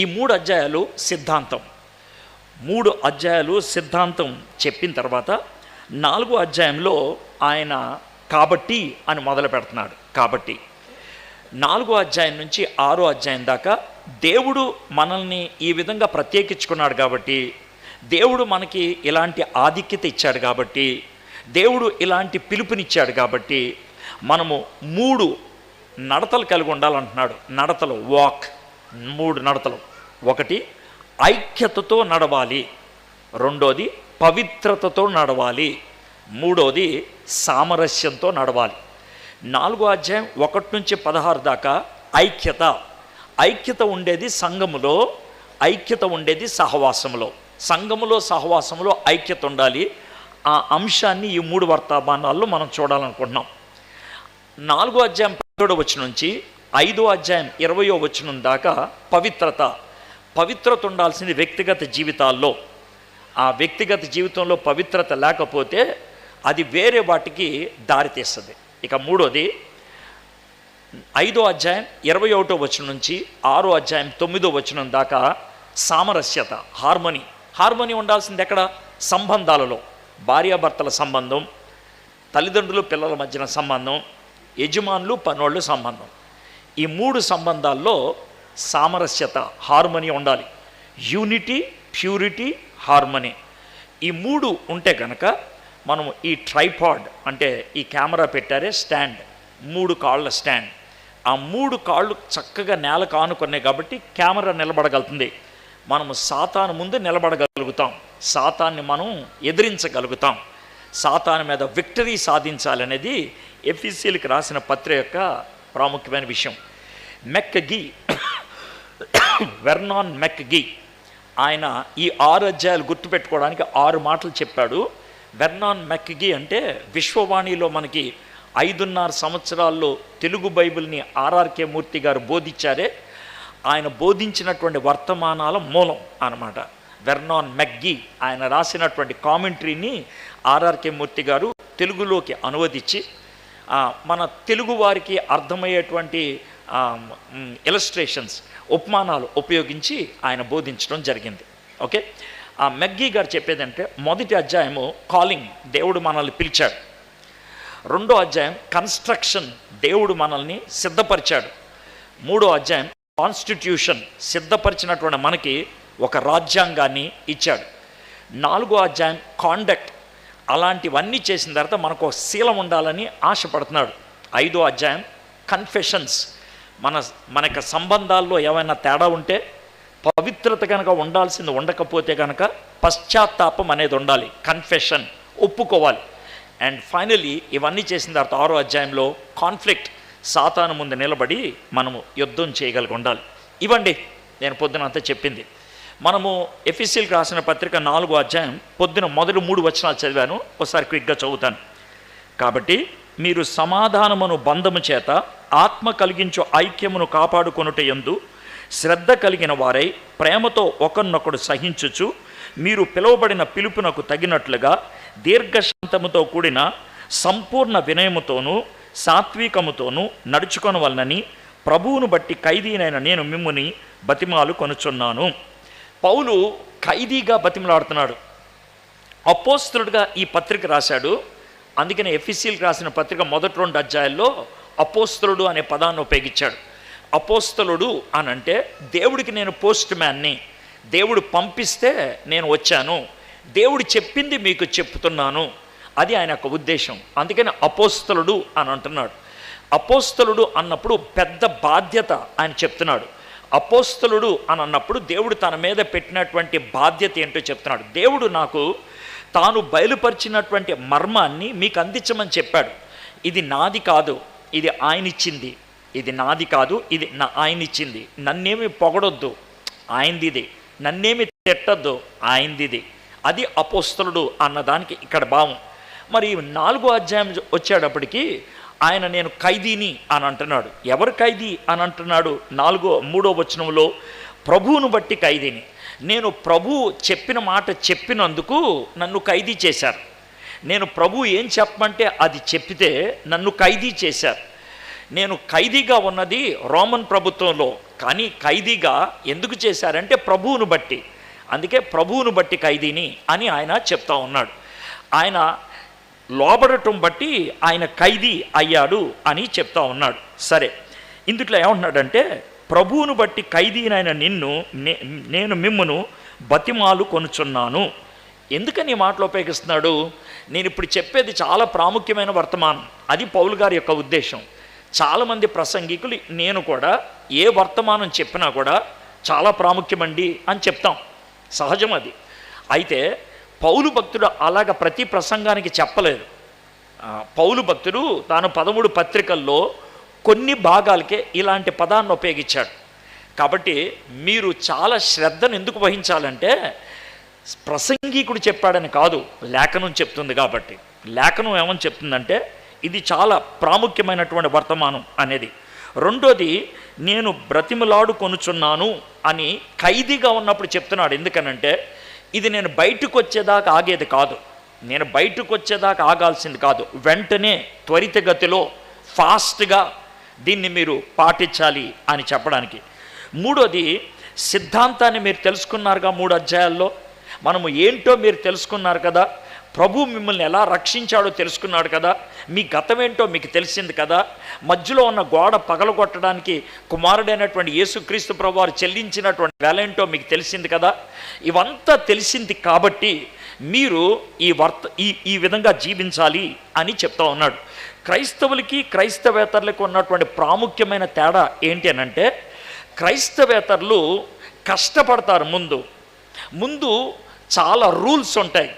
ఈ 3 అధ్యాయాలు సిద్ధాంతం. 3 అధ్యాయాలు సిద్ధాంతం చెప్పిన తర్వాత 4వ అధ్యాయంలో ఆయన కాబట్టి అని మొదలు పెడుతున్నాడు. కాబట్టి 4వ అధ్యాయం నుంచి 6వ అధ్యాయం దాకా దేవుడు మనల్ని ఈ విధంగా ప్రత్యేకించుకున్నాడు కాబట్టి, దేవుడు మనకి ఇలాంటి ఆధిక్యత ఇచ్చాడు కాబట్టి, దేవుడు ఇలాంటి పిలుపునిచ్చాడు కాబట్టి మనము 3 నడతలు కలిగి ఉండాలంటున్నాడు. నడతలు, వాక్, 3 నడతలు. 1 ఐక్యతతో నడవాలి, 2 పవిత్రతతో నడవాలి, 3 సామరస్యంతో నడవాలి. 4వ అధ్యాయం 1 నుంచి 16 దాకా ఐక్యత. ఐక్యత ఉండేది సంఘములో, ఐక్యత ఉండేది సహవాసములో. సంఘములో సహవాసములో ఐక్యత ఉండాలి. ఆ అంశాన్ని ఈ 3 వర్తమానాల్లో మనం చూడాలనుకుంటున్నాం. 4వ అధ్యాయం 17వ వచనం నుంచి 5వ అధ్యాయం 20వ వచనం దాకా పవిత్రత. పవిత్రత ఉండాల్సింది వ్యక్తిగత జీవితాల్లో. ఆ వ్యక్తిగత జీవితంలో పవిత్రత లేకపోతే అది వేరే వాటికి దారితీస్తుంది. ఇక 3వది 5వ అధ్యాయం 21వ వచనం నుంచి 6వ అధ్యాయం 9వ వచనం దాకా సామరస్యత, హార్మనీ. హార్మనీ ఉండాల్సింది ఎక్కడ? సంబంధాలలో. భార్యాభర్తల సంబంధం, తల్లిదండ్రులు పిల్లల మధ్యన సంబంధం, యజమానులు పనోళ్ళు సంబంధం. ఈ 3 సంబంధాల్లో సామరస్యత, హార్మనీ ఉండాలి. Unity, purity, harmony. ఈ 3 ఉంటే కనుక మనం ఈ ట్రైపాడ్ అంటే ఈ కెమెరా పెట్టారే స్టాండ్, 3 కాళ్ళ స్టాండ్, ఆ 3 కాళ్ళు చక్కగా నేలకు ఆనుకున్నాయి కాబట్టి కెమెరా నిలబడగలుగుతుంది. మనము సాతాను ముందు నిలబడగలుగుతాం, సాతాన్ని మనం ఎదిరించగలుగుతాం, సాతాను మీద విక్టరీ సాధించాలనేది ఎఫెసీయులకు రాసిన పత్రిక యొక్క ప్రాముఖ్యమైన విషయం. మెక్గీ, వెర్నాన్ మెక్గీ, ఆయన ఈ 6 అధ్యాయాలు గుర్తుపెట్టుకోవడానికి 6 మాటలు చెప్పాడు. వెర్నాన్ మెక్గీ అంటే విశ్వవాణిలో మనకి 5.5 సంవత్సరాల్లో తెలుగు బైబిల్ని ఆర్ఆర్కే మూర్తి గారు బోధించారే, ఆయన బోధించినటువంటి వర్తమానాల మూలం అన్నమాట. వెర్నాన్ మెక్గీ ఆయన రాసినటువంటి కామెంటరీని ఆర్ఆర్కే మూర్తి గారు తెలుగులోకి అనువదించి మన తెలుగు వారికి అర్థమయ్యేటువంటి ఇలస్ట్రేషన్స్, ఉపమానాలు ఉపయోగించి ఆయన బోధించడం జరిగింది. ఓకే, ఆ మెక్గీ గారు చెప్పేదంటే 1వ అధ్యాయము కాలింగ్, దేవుడు మనల్ని పిలిచాడు. 2వ అధ్యాయం కన్స్ట్రక్షన్, దేవుడు మనల్ని సిద్ధపరిచాడు. 3వ అధ్యాయం కాన్స్టిట్యూషన్, సిద్ధపరిచినటువంటి మనకి ఒక రాజ్యాంగాన్ని ఇచ్చాడు. 4వ అధ్యాయం కాండక్ట్, అలాంటివన్నీ చేసిన తర్వాత మనకు ఒక శీలం ఉండాలని ఆశపడుతున్నాడు. 5వ అధ్యాయం కన్ఫెషన్స్, మన యొక్క సంబంధాల్లో ఏమైనా తేడా ఉంటే, పవిత్రత కనుక ఉండాల్సింది ఉండకపోతే కనుక పశ్చాత్తాపం అనేది ఉండాలి, కన్ఫెషన్, ఒప్పుకోవాలి. అండ్ ఫైనలీ ఇవన్నీ చేసిన తర్వాత 6వ అధ్యాయంలో కాన్ఫ్లిక్ట్, సాతాను ముందు నిలబడి మనము యుద్ధం చేయగలిగి ఉండాలి. ఇవ్వండి నేను పొద్దున అంతా చెప్పింది. మనము ఎఫెసీయులకు రాసిన పత్రిక 4వ అధ్యాయం పొద్దున మొదటి 3 వచనాలు చదివాను, ఒకసారి క్విక్గా చదువుతాను. కాబట్టి మీరు సమాధానమును బంధము చేత ఆత్మ కలిగించు ఐక్యమును కాపాడుకొనుట యందు శ్రద్ధ కలిగిన వారై ప్రేమతో ఒకరినొకడు సహించుచు మీరు పిలువబడిన పిలుపునకు తగినట్లుగా దీర్ఘశాంతముతో కూడిన సంపూర్ణ వినయముతోనూ సాత్వికముతోనూ నడుచుకొనవలనని ప్రభువును బట్టి ఖైదీనైన నేను మిమ్ముని బతిమాలు కొనుచున్నాను. పౌలు ఖైదీగా బతిమలాడుతున్నాడు. అపోస్తలుడుగా ఈ పత్రిక రాశాడు. అందుకని ఎఫెసీయులకు రాసిన పత్రిక మొదటి 2 అధ్యాయాల్లో అపోస్తలుడు అనే పదాన్ని ఉపయోగించాడు. అపోస్తలుడు అని అంటే దేవుడికి నేను పోస్ట్ మ్యాన్ని, దేవుడు పంపిస్తే నేను వచ్చాను, దేవుడు చెప్పింది మీకు చెప్తున్నాను, అది ఆయన యొక్క ఉద్దేశం. అందుకని అపోస్తలుడు అని అంటున్నాడు. అపోస్తలుడు అన్నప్పుడు పెద్ద బాధ్యత ఆయన చెప్తున్నాడు. అపోస్తలుడు అని అన్నప్పుడు దేవుడు తన మీద పెట్టినటువంటి బాధ్యత ఏంటో చెప్తున్నాడు. దేవుడు నాకు తాను బయలుపరిచినటువంటి మర్మాన్ని మీకు అందించమని చెప్పాడు. ఇది నాది కాదు, ఇది ఆయన ఇచ్చింది. ఇది నాది కాదు, ఇది ఆయన ఇచ్చింది. నన్నేమి పొగడొద్దు, ఆయనది. నన్నేమి తిట్టద్దు, ఆయనది. అది అపోస్తలుడు అన్నదానికి ఇక్కడ భావం. మరి 4వ అధ్యాయం వచ్చేటప్పటికి ఆయన నేను ఖైదీని అని అంటున్నాడు. ఎవరు ఖైదీ అని అంటున్నాడు? 3వ వచనంలో ప్రభువును బట్టి ఖైదీని. నేను ప్రభు చెప్పిన మాట చెప్పినందుకు నన్ను ఖైదీ చేశారు. నేను ప్రభు ఏం చెప్పమంటే అది చెప్పితే నన్ను ఖైదీ చేశారు. నేను ఖైదీగా ఉన్నది రోమన్ ప్రభుత్వంలో, కానీ ఖైదీగా ఎందుకు చేశారంటే ప్రభువును బట్టి. అందుకే ప్రభువును బట్టి ఖైదీని అని ఆయన చెప్తా ఉన్నాడు. ఆయన లోబడటం బట్టి ఆయన ఖైదీ అయ్యాడు అని చెప్తా ఉన్నాడు. సరే, ఇందుట్లో ఏమంటున్నాడంటే ప్రభువును బట్టి ఖైదీనైన నేను మిమ్మును బతిమాలు కొనుచున్నాను. ఎందుకని ఈ మాటలు ఉపయోగిస్తున్నాడు? నేను ఇప్పుడు చెప్పేది చాలా ప్రాముఖ్యమైన వర్తమానం. అది పౌలు గారి యొక్క ఉద్దేశం. చాలామంది ప్రసంగికులు, నేను కూడా ఏ వర్తమానం చెప్పినా కూడా చాలా ప్రాముఖ్యమండి అని చెప్తాం, సహజం అది. అయితే పౌలు భక్తుడు అలాగ ప్రతి ప్రసంగానికి చెప్పలేదు. పౌలు భక్తుడు తాను 13 పత్రికల్లో కొన్ని భాగాలకే ఇలాంటి పదాన్ని ఉపయోగించాడు. కాబట్టి మీరు చాలా శ్రద్ధను ఎందుకు వహించాలంటే ప్రసంగికుడు చెప్పాడని కాదు, లేఖనం చెప్తుంది. కాబట్టి లేఖనం ఏమని చెప్తుందంటే ఇది చాలా ప్రాముఖ్యమైనటువంటి వర్తమానం అనేది. రెండోది, నేను బ్రతిమలాడు కొనుచున్నాను అని ఖైదీగా ఉన్నప్పుడు చెప్తున్నాడు. ఎందుకనంటే ఇది నేను బయటకు వచ్చేదాకా ఆగేది కాదు, నేను బయటకు వచ్చేదాకా ఆగాల్సింది కాదు, వెంటనే త్వరితగతిలో ఫాస్ట్గా దీన్ని మీరు పాటించాలి అని చెప్పడానికి. మూడోది, సిద్ధాంతాన్ని మీరు తెలుసుకున్నారుగా 3 అధ్యాయాల్లో. మనము ఏంటో మీరు తెలుసుకున్నారు కదా, ప్రభు మిమ్మల్ని ఎలా రక్షించాడో తెలుసుకున్నాడు కదా, మీ గతం ఏంటో మీకు తెలిసింది కదా, మధ్యలో ఉన్న గోడ పగలగొట్టడానికి కుమారుడైనటువంటి యేసుక్రీస్తు ప్రభు వారు చెల్లించినటువంటి వెల ఏంటో మీకు తెలిసింది కదా. ఇవంతా తెలిసింది కాబట్టి మీరు ఈ విధంగా జీవించాలి అని చెప్తా ఉన్నాడు. క్రైస్తవులకి క్రైస్తవేతరులకు ఉన్నటువంటి ప్రాముఖ్యమైన తేడా ఏంటి అనంటే, క్రైస్తవేతరులు కష్టపడతారు. ముందు చాలా రూల్స్ ఉంటాయి.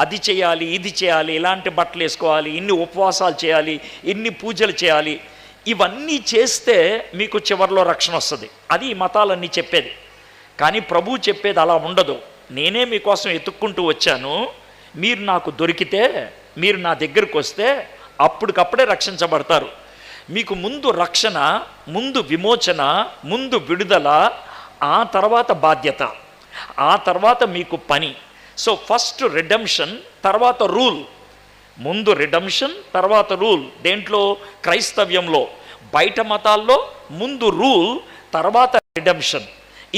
అది చేయాలి, ఇది చేయాలి, ఇలాంటి బట్టలు వేసుకోవాలి, ఇన్ని ఉపవాసాలు చేయాలి, ఇన్ని పూజలు చేయాలి. ఇవన్నీ చేస్తే మీకు చివరిలో రక్షణ వస్తుంది. అది ఈ మతాలన్నీ చెప్పేది. కానీ ప్రభువు చెప్పేది అలా ఉండదు. నేనే మీకోసం ఎత్తుక్కుంటూ వచ్చాను, మీరు నాకు దొరికితే, మీరు నా దగ్గరకు వస్తే అప్పటికప్పుడే రక్షించబడతారు. మీకు ముందు రక్షణ, ముందు విమోచన, ముందు విడుదల, ఆ తర్వాత బాధ్యత, ఆ తర్వాత మీకు పని. సో ఫస్ట్ రిడెంప్షన్, తర్వాత రూల్. ముందు రిడెంప్షన్, తర్వాత రూల్. దేంట్లో? క్రైస్తవ్యంలో. బయట మతాల్లో ముందు రూల్, తర్వాత రిడెంప్షన్.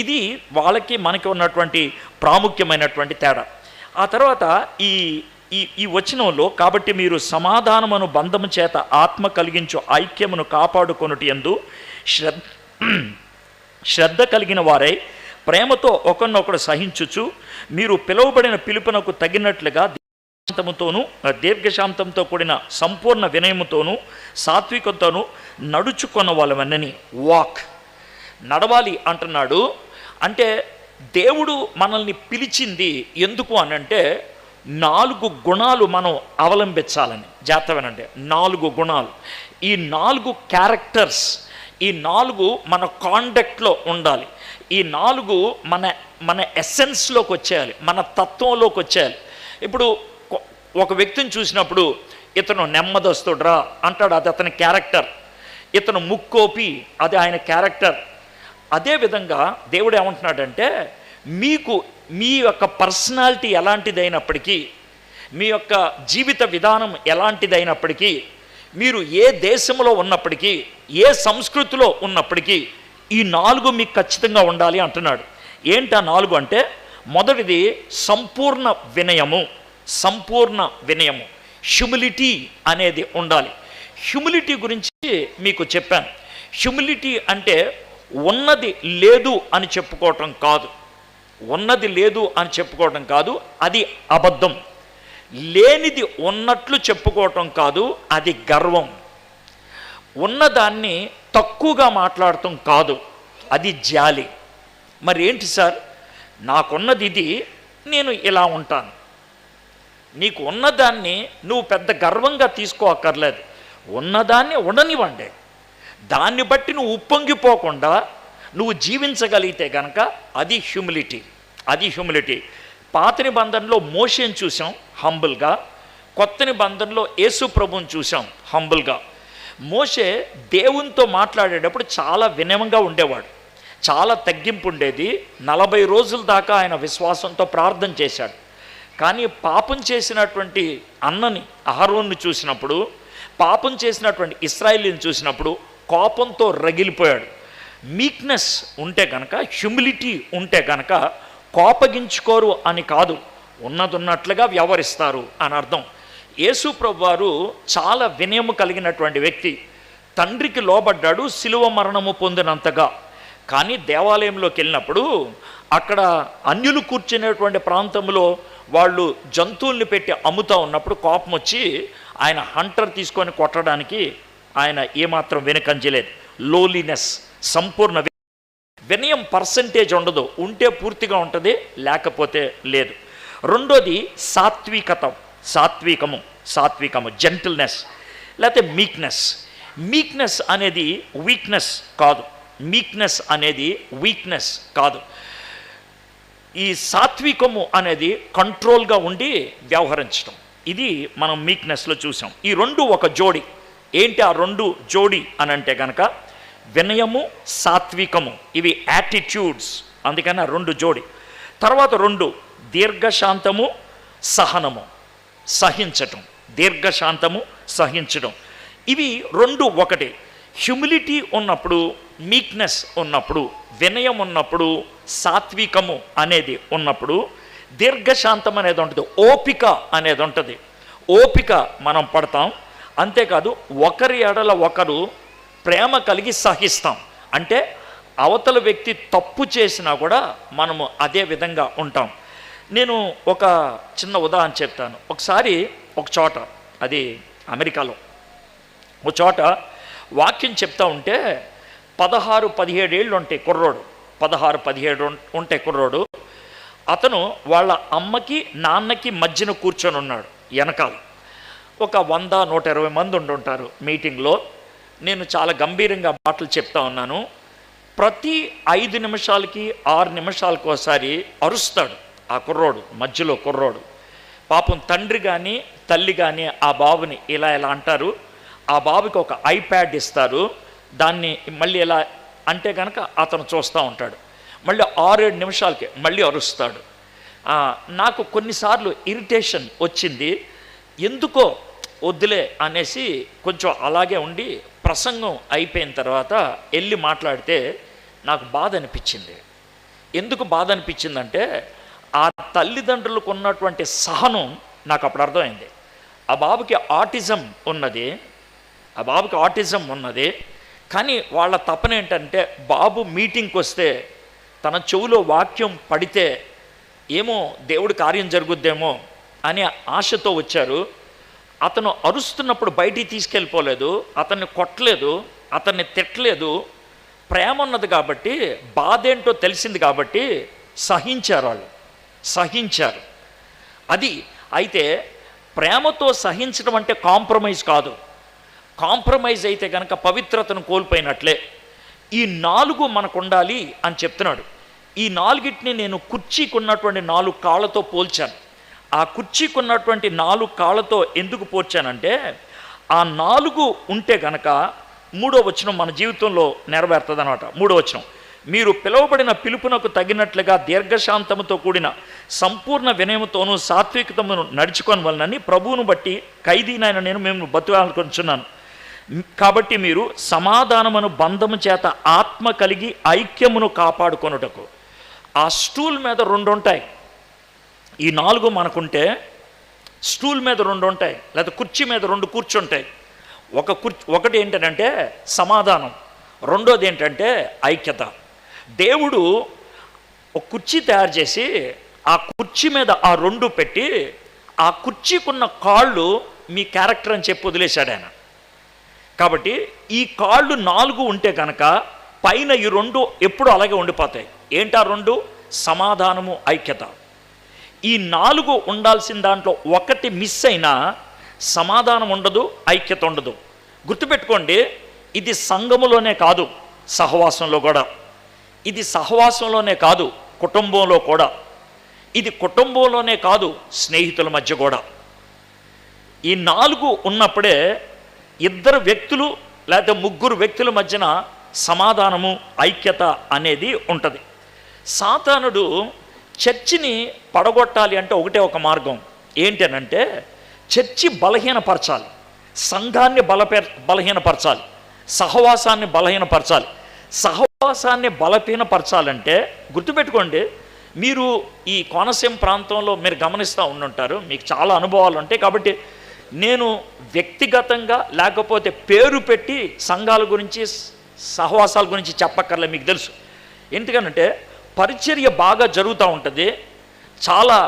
ఇది వాళ్ళకి మనకి ఉన్నటువంటి ప్రాముఖ్యమైనటువంటి తేడా. ఆ తర్వాత ఈ వచనంలో, కాబట్టి మీరు సమాధానమును బంధము చేత ఆత్మ కలిగించు ఐక్యమును కాపాడుకొనుట యందు శ్రద్ధ కలిగిన వారై ప్రేమతో ఒకరినొకడు సహించుచు, మీరు పిలువబడిన పిలుపునకు తగినట్లుగా దీర్ఘశాంతంతో కూడిన సంపూర్ణ వినయముతోనూ సాత్వికతోనూ నడుచుకున్న వాళ్ళవన్నీ. వాక్, నడవాలి అంటున్నాడు. అంటే దేవుడు మనల్ని పిలిచింది ఎందుకు అనంటే 4 గుణాలు మనం అవలంబించాలని. జాగ్రత్తగానంటే 4 గుణాలు. ఈ 4 క్యారెక్టర్స్, ఈ 4 మన కాండక్ట్లో ఉండాలి. ఈ 4 మన ఎసెన్స్లోకి వచ్చేయాలి, మన తత్వంలోకి వచ్చేయాలి. ఇప్పుడు ఒక వ్యక్తిని చూసినప్పుడు ఇతను నెమ్మదస్తుడురా అంటాడు, అది అతని క్యారెక్టర్. ఇతను ముక్కోపి, అది ఆయన క్యారెక్టర్. అదేవిధంగా దేవుడు ఏమంటున్నాడంటే, మీ యొక్క పర్సనాలిటీ ఎలాంటిదైనప్పటికీ, మీ యొక్క జీవిత విధానం ఎలాంటిదైనప్పటికీ, మీరు ఏ దేశంలో ఉన్నప్పటికీ, ఏ సంస్కృతిలో ఉన్నప్పటికీ ఈ 4 మీకు ఖచ్చితంగా ఉండాలి అంటున్నాడు. ఏంటి ఆ 4 అంటే, మొదటిది సంపూర్ణ వినయము. సంపూర్ణ వినయము, హ్యూమిలిటీ అనేది ఉండాలి. హ్యూమిలిటీ గురించి మీకు చెప్పాను. హ్యూమిలిటీ అంటే ఉన్నది లేదు అని చెప్పుకోవటం కాదు. ఉన్నది లేదు అని చెప్పుకోవటం కాదు, అది అబద్ధం. లేనిది ఉన్నట్లు చెప్పుకోవటం కాదు, అది గర్వం. ఉన్నదాన్ని తక్కువగా మాట్లాడటం కాదు, అది జాలి. మరి ఏంటి సార్, నాకున్నది ఇది, నేను ఇలా ఉంటాను. నీకు ఉన్నదాన్ని నువ్వు పెద్ద గర్వంగా తీసుకోక్కర్లేదు. ఉన్నదాన్ని ఉండనివ్వండి. దాన్ని బట్టి నువ్వు ఉప్పొంగిపోకుండా నువ్వు జీవించగలిగితే కనుక అది హ్యూమిలిటీ. అది హ్యూమిలిటీ. పాత నిబంధనలో మోషేని చూసాం హంబుల్గా, కొత్త నిబంధనలో యేసు ప్రభువుని చూసాం హంబుల్గా. మోషే దేవునితో మాట్లాడేటప్పుడు చాలా వినయంగా ఉండేవాడు, చాలా తగ్గింపు ఉండేది. 40 రోజుల దాకా ఆయన విశ్వాసంతో ప్రార్థన చేశాడు. కానీ పాపం చేసినటువంటి అన్నని అహరోన్ని చూసినప్పుడు, పాపం చేసినటువంటి ఇశ్రాయేలుని చూసినప్పుడు కోపంతో రగిలిపోయాడు. మీక్నెస్ ఉంటే కనుక, హ్యూమిలిటీ ఉంటే కనుక కోపగించుకోరు అని కాదు, ఉన్నదున్నట్లుగా వ్యవహరిస్తారు అని అర్థం. యేసు ప్రభువారు చాలా వినయము కలిగినటువంటి వ్యక్తి. తండ్రికి లోబడ్డాడు శిలువ మరణము పొందినంతగా. కానీ దేవాలయంలోకి వెళ్ళినప్పుడు అక్కడ అన్యులు కూర్చునేటువంటి ప్రాంతంలో వాళ్ళు జంతువుల్ని పెట్టి అమ్ముతూ ఉన్నప్పుడు కోపం వచ్చి ఆయన హంటర్ తీసుకొని కొట్టడానికి ఆయన ఏమాత్రం వెనుకంజలేదు. లోలీనెస్, సంపూర్ణ వినయం పర్సంటేజ్ ఉండదు, ఉంటే పూర్తిగా ఉంటుంది, లేకపోతే లేదు. రెండోది సాత్వికము, జెంటిల్నెస్ లేకపోతే మీక్నెస్ అనేది వీక్నెస్ కాదు. ఈ సాత్వికము అనేది కంట్రోల్గా ఉండి వ్యవహరించడం, ఇది మనం మీక్నెస్లో చూసాం. ఈ రెండు ఒక జోడి. ఏంటి ఆ రెండు జోడి అని అంటే కనుక వినయము, సాత్వికము, ఇవి యాటిట్యూడ్స్, అందుకని ఆ రెండు జోడి. తర్వాత రెండు దీర్ఘశాంతము, సహించటం, ఇవి రెండు ఒకటి. హ్యూమిలిటీ ఉన్నప్పుడు, మీక్నెస్ ఉన్నప్పుడు, వినయం ఉన్నప్పుడు, సాత్వికము అనేది ఉన్నప్పుడు దీర్ఘశాంతం అనేది ఉంటుంది, ఓపిక అనేది ఉంటుంది. ఓపిక మనం పడతాం. అంతేకాదు ఒకరి ఎడల ఒకరు ప్రేమ కలిగి సహిస్తాం. అంటే అవతల వ్యక్తి తప్పు చేసినా కూడా మనము అదే విధంగా ఉంటాం. నేను ఒక చిన్న ఉదాహరణ చెప్తాను. ఒకసారి ఒక చోట, అది అమెరికాలో, ఒక చోట వాక్యం చెప్తా ఉంటే 16-17 ఏళ్ళు ఉంటే కుర్రోడు, 16-17 ఉంటే కుర్రోడు, అతను వాళ్ళ అమ్మకి నాన్నకి మధ్యన కూర్చొని ఉన్నాడు. వెనకాల ఒక 100-120 మంది ఉండుంటారు మీటింగ్లో. నేను చాలా గంభీరంగా మాటలు చెప్తా ఉన్నాను. ప్రతి 5 నిమిషాలకి 6 నిమిషాలకు ఒకసారి అరుస్తాడు ఆ కుర్రోడు, మధ్యలో కుర్రోడు. పాపం తండ్రి కానీ తల్లి కానీ ఆ బాబుని ఇలా అంటారు. ఆ బాబుకి ఒక ఐప్యాడ్ ఇస్తారు. దాన్ని మళ్ళీ ఎలా అంటే కనుక అతను చూస్తూ ఉంటాడు. మళ్ళీ 6-7 నిమిషాలకి మళ్ళీ అరుస్తాడు. నాకు కొన్నిసార్లు ఇరిటేషన్ వచ్చింది. ఎందుకో వద్దులే అనేసి కొంచెం అలాగే ఉండి ప్రసంగం అయిపోయిన తర్వాత వెళ్ళి మాట్లాడితే నాకు బాధ అనిపించింది. ఎందుకు బాధ అనిపించిందంటే ఆ తల్లిదండ్రులకు ఉన్నటువంటి సహనం నాకు అప్పుడు అర్థమైంది. ఆ బాబుకి ఆటిజం ఉన్నది. కానీ వాళ్ళ తపన ఏంటంటే బాబు మీటింగ్కి వస్తే తన చెవులో వాక్యం పడితే ఏమో దేవుడి కార్యం జరుగుద్దేమో అనే ఆశతో వచ్చారు. అతను అరుస్తున్నప్పుడు బయటికి తీసుకెళ్ళిపోలేదు, అతన్ని కొట్టలేదు, అతన్ని తిట్టలేదు. ప్రేమ ఉన్నది కాబట్టి, బాధ ఏంటో తెలిసింది కాబట్టి సహించారు. అది అయితే ప్రేమతో సహించడం అంటే కాంప్రమైజ్ కాదు. కాంప్రమైజ్ అయితే కనుక పవిత్రతను కోల్పోయినట్లే. ఈ 4 మనకు ఉండాలి అని చెప్తున్నాడు. ఈ 4టిని నేను కుర్చీకి ఉన్నటువంటి 4 కాళ్ళతో పోల్చాను. ఆ కుర్చీకి ఉన్నటువంటి 4 కాళ్ళతో ఎందుకు పోల్చానంటే ఆ 4 ఉంటే కనుక 3వ వచనం మన జీవితంలో నెరవేరుతుంది అన్నమాట. 3వ వచనం, మీరు పిలువబడిన పిలుపునకు తగినట్లుగా దీర్ఘశాంతముతో కూడిన సంపూర్ణ వినయముతోనూ సాత్వికతమును నడుచుకోవాలని ప్రభువును బట్టి ఖైదీనైన నేను మేము బతుకాలనుకుంటున్నాను. కాబట్టి మీరు సమాధానమును బంధము చేత ఆత్మ కలిగి ఐక్యమును కాపాడుకొనుటకు. ఆ స్టూల్ మీద 2 ఉంటాయి. ఈ 4 మనకుంటే స్టూల్ మీద 2 ఉంటాయి, లేదా కుర్చీ మీద 2 కూర్చుంటాయి. ఒకటి ఏంటంటే సమాధానం, రెండోది ఏంటంటే ఐక్యత. దేవుడు ఒక కుర్చీ తయారు చేసి ఆ కుర్చీ మీద ఆ 2 పెట్టి ఆ కుర్చీకున్న కాళ్ళు మీ క్యారెక్టర్ అని చెప్పి వదిలేశాడు ఆయన. కాబట్టి ఈ కాళ్ళు 4 ఉంటే కనుక పైన ఈ 2 ఎప్పుడు అలాగే ఉండిపోతాయి. ఏంటా 2? సమాధానము, ఐక్యత. ఈ 4 ఉండాల్సిన దాంట్లో ఒకటి మిస్ అయినా సమాధానం ఉండదు, ఐక్యత ఉండదు. గుర్తుపెట్టుకోండి, ఇది సంఘములోనే కాదు, సహవాసంలో కూడా. ఇది సహవాసంలోనే కాదు, కుటుంబంలో కూడా. ఇది కుటుంబంలోనే కాదు, స్నేహితుల మధ్య కూడా. ఈ 4 ఉన్నప్పుడే 2 వ్యక్తులు లేదా 3 వ్యక్తుల మధ్యన సమాధానము, ఐక్యత అనేది ఉంటుంది. సాతానుడు చర్చిని పడగొట్టాలి అంటే ఒకటే ఒక మార్గం. ఏంటనంటే చర్చి బలహీనపరచాలి, సంఘాన్ని బలహీనపరచాలి, సహవాసాన్ని బలహీనపరచాలి. విశ్వాసాన్ని బలహీనపరచాలంటే గుర్తుపెట్టుకోండి, మీరు ఈ కోనసీమ ప్రాంతంలో మీరు గమనిస్తూ ఉండుంటారు, మీకు చాలా అనుభవాలు ఉంటాయి. కాబట్టి నేను వ్యక్తిగతంగా లేకపోతే పేరు పెట్టి సంఘాల గురించి సహవాసాల గురించి చెప్పక్కర్లే, మీకు తెలుసు. ఎందుకనంటే పరిచర్య బాగా జరుగుతూ ఉంటుంది, చాలా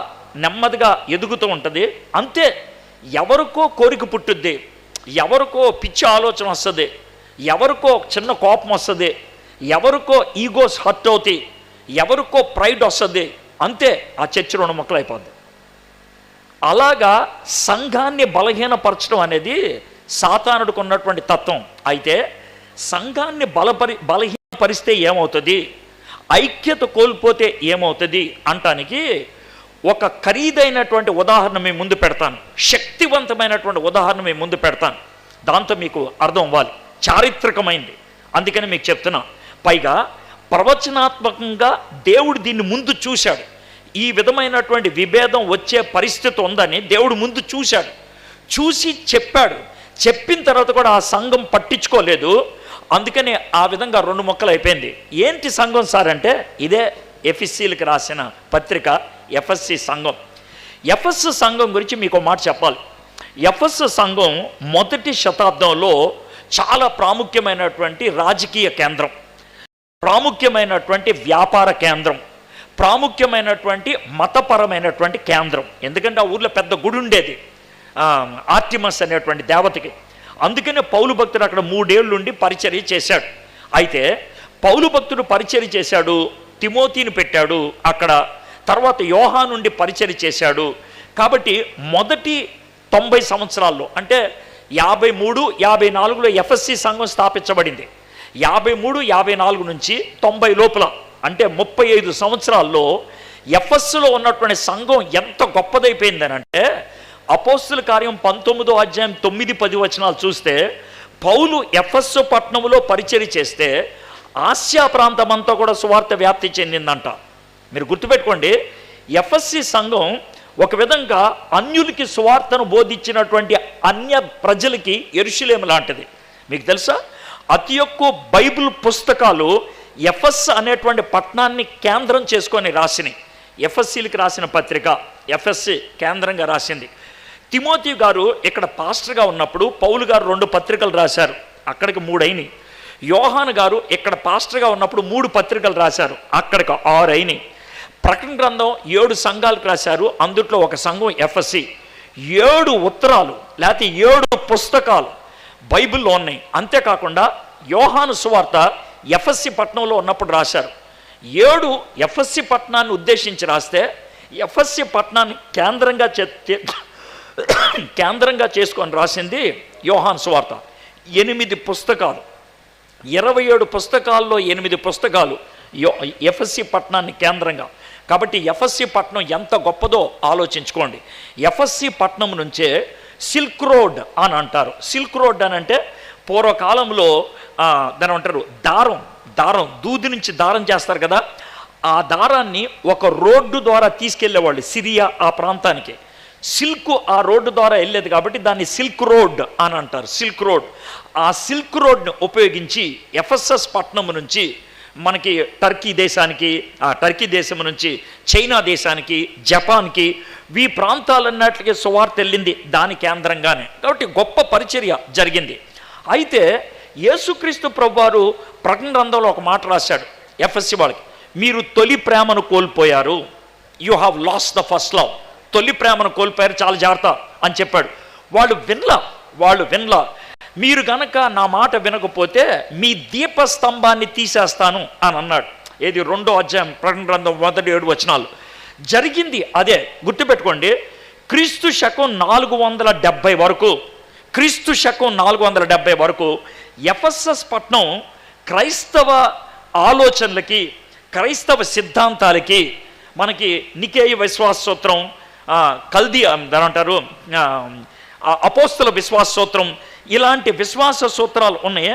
నెమ్మదిగా ఎదుగుతూ ఉంటుంది. అంతే, ఎవరికో కోరిక పుట్టుద్ది, ఎవరికో పిచ్చి ఆలోచన వస్తుంది, ఎవరికో చిన్న కోపం వస్తుంది, ఎవరికో ఈగోస్ హర్ట్ అవుతాయి, ఎవరికో ప్రైడ్ వస్తుంది, అంతే ఆ చర్చి రెండు ముక్కలు అయిపోద్ది. అలాగా సంఘాన్ని బలహీనపరచడం అనేది సాతానుడికి ఉన్నటువంటి తత్వం. అయితే సంఘాన్ని బలహీనపరిస్తే ఏమవుతుంది, ఐక్యత కోల్పోతే ఏమవుతుంది అంటానికి ఒక ఖరీదైనటువంటి ఉదాహరణ మీ ముందు పెడతాను, శక్తివంతమైనటువంటి ఉదాహరణ మీ ముందు పెడతాను. దాంతో మీకు అర్థం అవ్వాలి, చారిత్రకమైంది, అందుకని మీకు చెప్తున్నా. పైగా ప్రవచనాత్మకంగా దేవుడు దీన్ని ముందు చూశాడు. ఈ విధమైనటువంటి విభేదం వచ్చే పరిస్థితి ఉందని దేవుడు ముందు చూశాడు, చూసి చెప్పాడు. చెప్పిన తర్వాత కూడా ఆ సంఘం పట్టించుకోలేదు. అందుకని ఆ విధంగా రెండు ముక్కలు అయిపోయింది. ఏంటి సంఘం సార్ అంటే, ఇదే ఎఫెసీలకు రాసిన పత్రిక ఎఫెసీ సంఘం. ఎఫెసు సంఘం గురించి మీకు మాట చెప్పాలి. ఎఫెసు సంఘం మొదటి శతాబ్దంలో చాలా ప్రాముఖ్యమైనటువంటి రాజకీయ కేంద్రం, ప్రాముఖ్యమైనటువంటి వ్యాపార కేంద్రం, ప్రాముఖ్యమైనటువంటి మతపరమైనటువంటి కేంద్రం. ఎందుకంటే ఆ ఊర్లో పెద్ద గుడి ఉండేది, ఆర్టిమస్ అనేటువంటి దేవతకి. అందుకనే పౌలు భక్తుడు అక్కడ 3 ఏళ్ళు ఉండి పరిచర్య చేశాడు. అయితే పౌలు భక్తుడు పరిచర్య చేశాడు, తిమోతిని పెట్టాడు అక్కడ, తర్వాత యోహాను నుండి పరిచర్య చేశాడు. కాబట్టి మొదటి 90 సంవత్సరాల్లో అంటే 53, 54లో ఎఫెసీ సంఘం స్థాపించబడింది. 53, 54 నుంచి 90 లోపల అంటే 35 సంవత్సరాల్లో ఎఫెస్సులో ఉన్నటువంటి సంఘం ఎంత గొప్పదైపోయిందనంటే, అపోస్తుల కార్యం 19వ అధ్యాయం 9-10 వచనాలు చూస్తే, పౌలు ఎఫెస్సు పట్టణంలో పరిచర్య చేస్తే ఆసియా ప్రాంతం అంతా కూడా సువార్త వ్యాప్తి చెందిందంట. మీరు గుర్తుపెట్టుకోండి, ఎఫెసీ సంఘం ఒక విధంగా అన్యులకి సువార్తను బోధించినటువంటి అన్య ప్రజలకి యెరూషలేము లాంటిది. మీకు తెలుసా, అతి ఎక్కువ బైబిల్ పుస్తకాలు ఎఫెస్ అనేటువంటి పట్టణాన్ని కేంద్రం చేసుకొని రాసినాయి. ఎఫెసీలకు రాసిన పత్రిక ఎఫెస్సి కేంద్రంగా రాసింది. తిమోతి గారు ఇక్కడ పాస్టర్గా ఉన్నప్పుడు పౌలు గారు 2 పత్రికలు రాశారు, అక్కడికి 3 అయినాయి. యోహాను గారు ఇక్కడ పాస్టర్గా ఉన్నప్పుడు 3 పత్రికలు రాశారు, అక్కడికి 6 అయినాయి. ప్రకటన గ్రంథం 7 సంఘాలకు రాశారు, అందుట్లో ఒక సంఘం ఎఫెసీ. 7 ఉత్తరాలు లేకపోతే 7 పుస్తకాలు బైబిల్లో ఉన్నాయి. అంతేకాకుండా యోహాను సువార్త ఎఫెసీ పట్టణంలో ఉన్నప్పుడు రాశారు. 7 ఎఫెసీ పట్టణాన్ని ఉద్దేశించి రాస్తే, ఎఫెసీ పట్టణాన్ని కేంద్రంగా చేసుకొని రాసింది యోహాను సువార్త. 8 పుస్తకాలు, 27 పుస్తకాల్లో 8 పుస్తకాలు ఎఫెసీ పట్టణాన్ని కేంద్రంగా. కాబట్టి ఎఫెసీ పట్టణం ఎంత గొప్పదో ఆలోచించుకోండి. ఎఫెసీ పట్టణం నుంచే సిల్క్ రోడ్ అని అంటారు. సిల్క్ రోడ్ అని అంటే పూర్వకాలంలో దాని అంటారు దారం దూది నుంచి దారం చేస్తారు కదా, ఆ దారాన్ని ఒక రోడ్డు ద్వారా తీసుకెళ్లేవాళ్ళు సిరియా ఆ ప్రాంతానికి. సిల్క్ ఆ రోడ్డు ద్వారా వెళ్ళేది కాబట్టి దాన్ని సిల్క్ రోడ్ అని అంటారు, సిల్క్ రోడ్. ఆ సిల్క్ రోడ్ని ఉపయోగించి ఎఫెసస్ పట్టణం నుంచి మనకి టర్కీ దేశానికి, ఆ టర్కీ దేశం నుంచి చైనా దేశానికి, జపాన్కి, ఈ ప్రాంతాలన్నిటికీ సువార్త వెళ్ళింది దాని కేంద్రంగానే. కాబట్టి గొప్ప పరిచర్య జరిగింది. అయితే యేసుక్రీస్తు ప్రభువారు ప్రకటన గ్రంథంలో ఒక మాట రాశాడు ఎఫెసీ వాళ్ళకి, మీరు తొలి ప్రేమను కోల్పోయారు, you have lost the first love. తొలి ప్రేమను కోల్పోయారు, చాలా జాగ్రత్త అని చెప్పాడు. వాళ్ళు వినలా. మీరు గనక నా మాట వినకపోతే మీ దీపస్తంభాన్ని తీసేస్తాను అని అన్నాడు. ఏది 2వ అధ్యాయం ప్రకటన గ్రంథం 1-7 వచనాలు. జరిగింది అదే, గుర్తుపెట్టుకోండి. క్రీస్తు శకం 470 వరకు, క్రీస్తు శకం 470 వరకు ఎఫెసస్ పట్టణం క్రైస్తవ ఆలోచనలకి, క్రైస్తవ సిద్ధాంతాలకి, మనకి నికేయ విశ్వాస సూత్రం, కల్దీ దాని అంటారు అపోస్తల విశ్వాస సూత్రం, ఇలాంటి విశ్వాస సూత్రాలు ఉన్నాయి.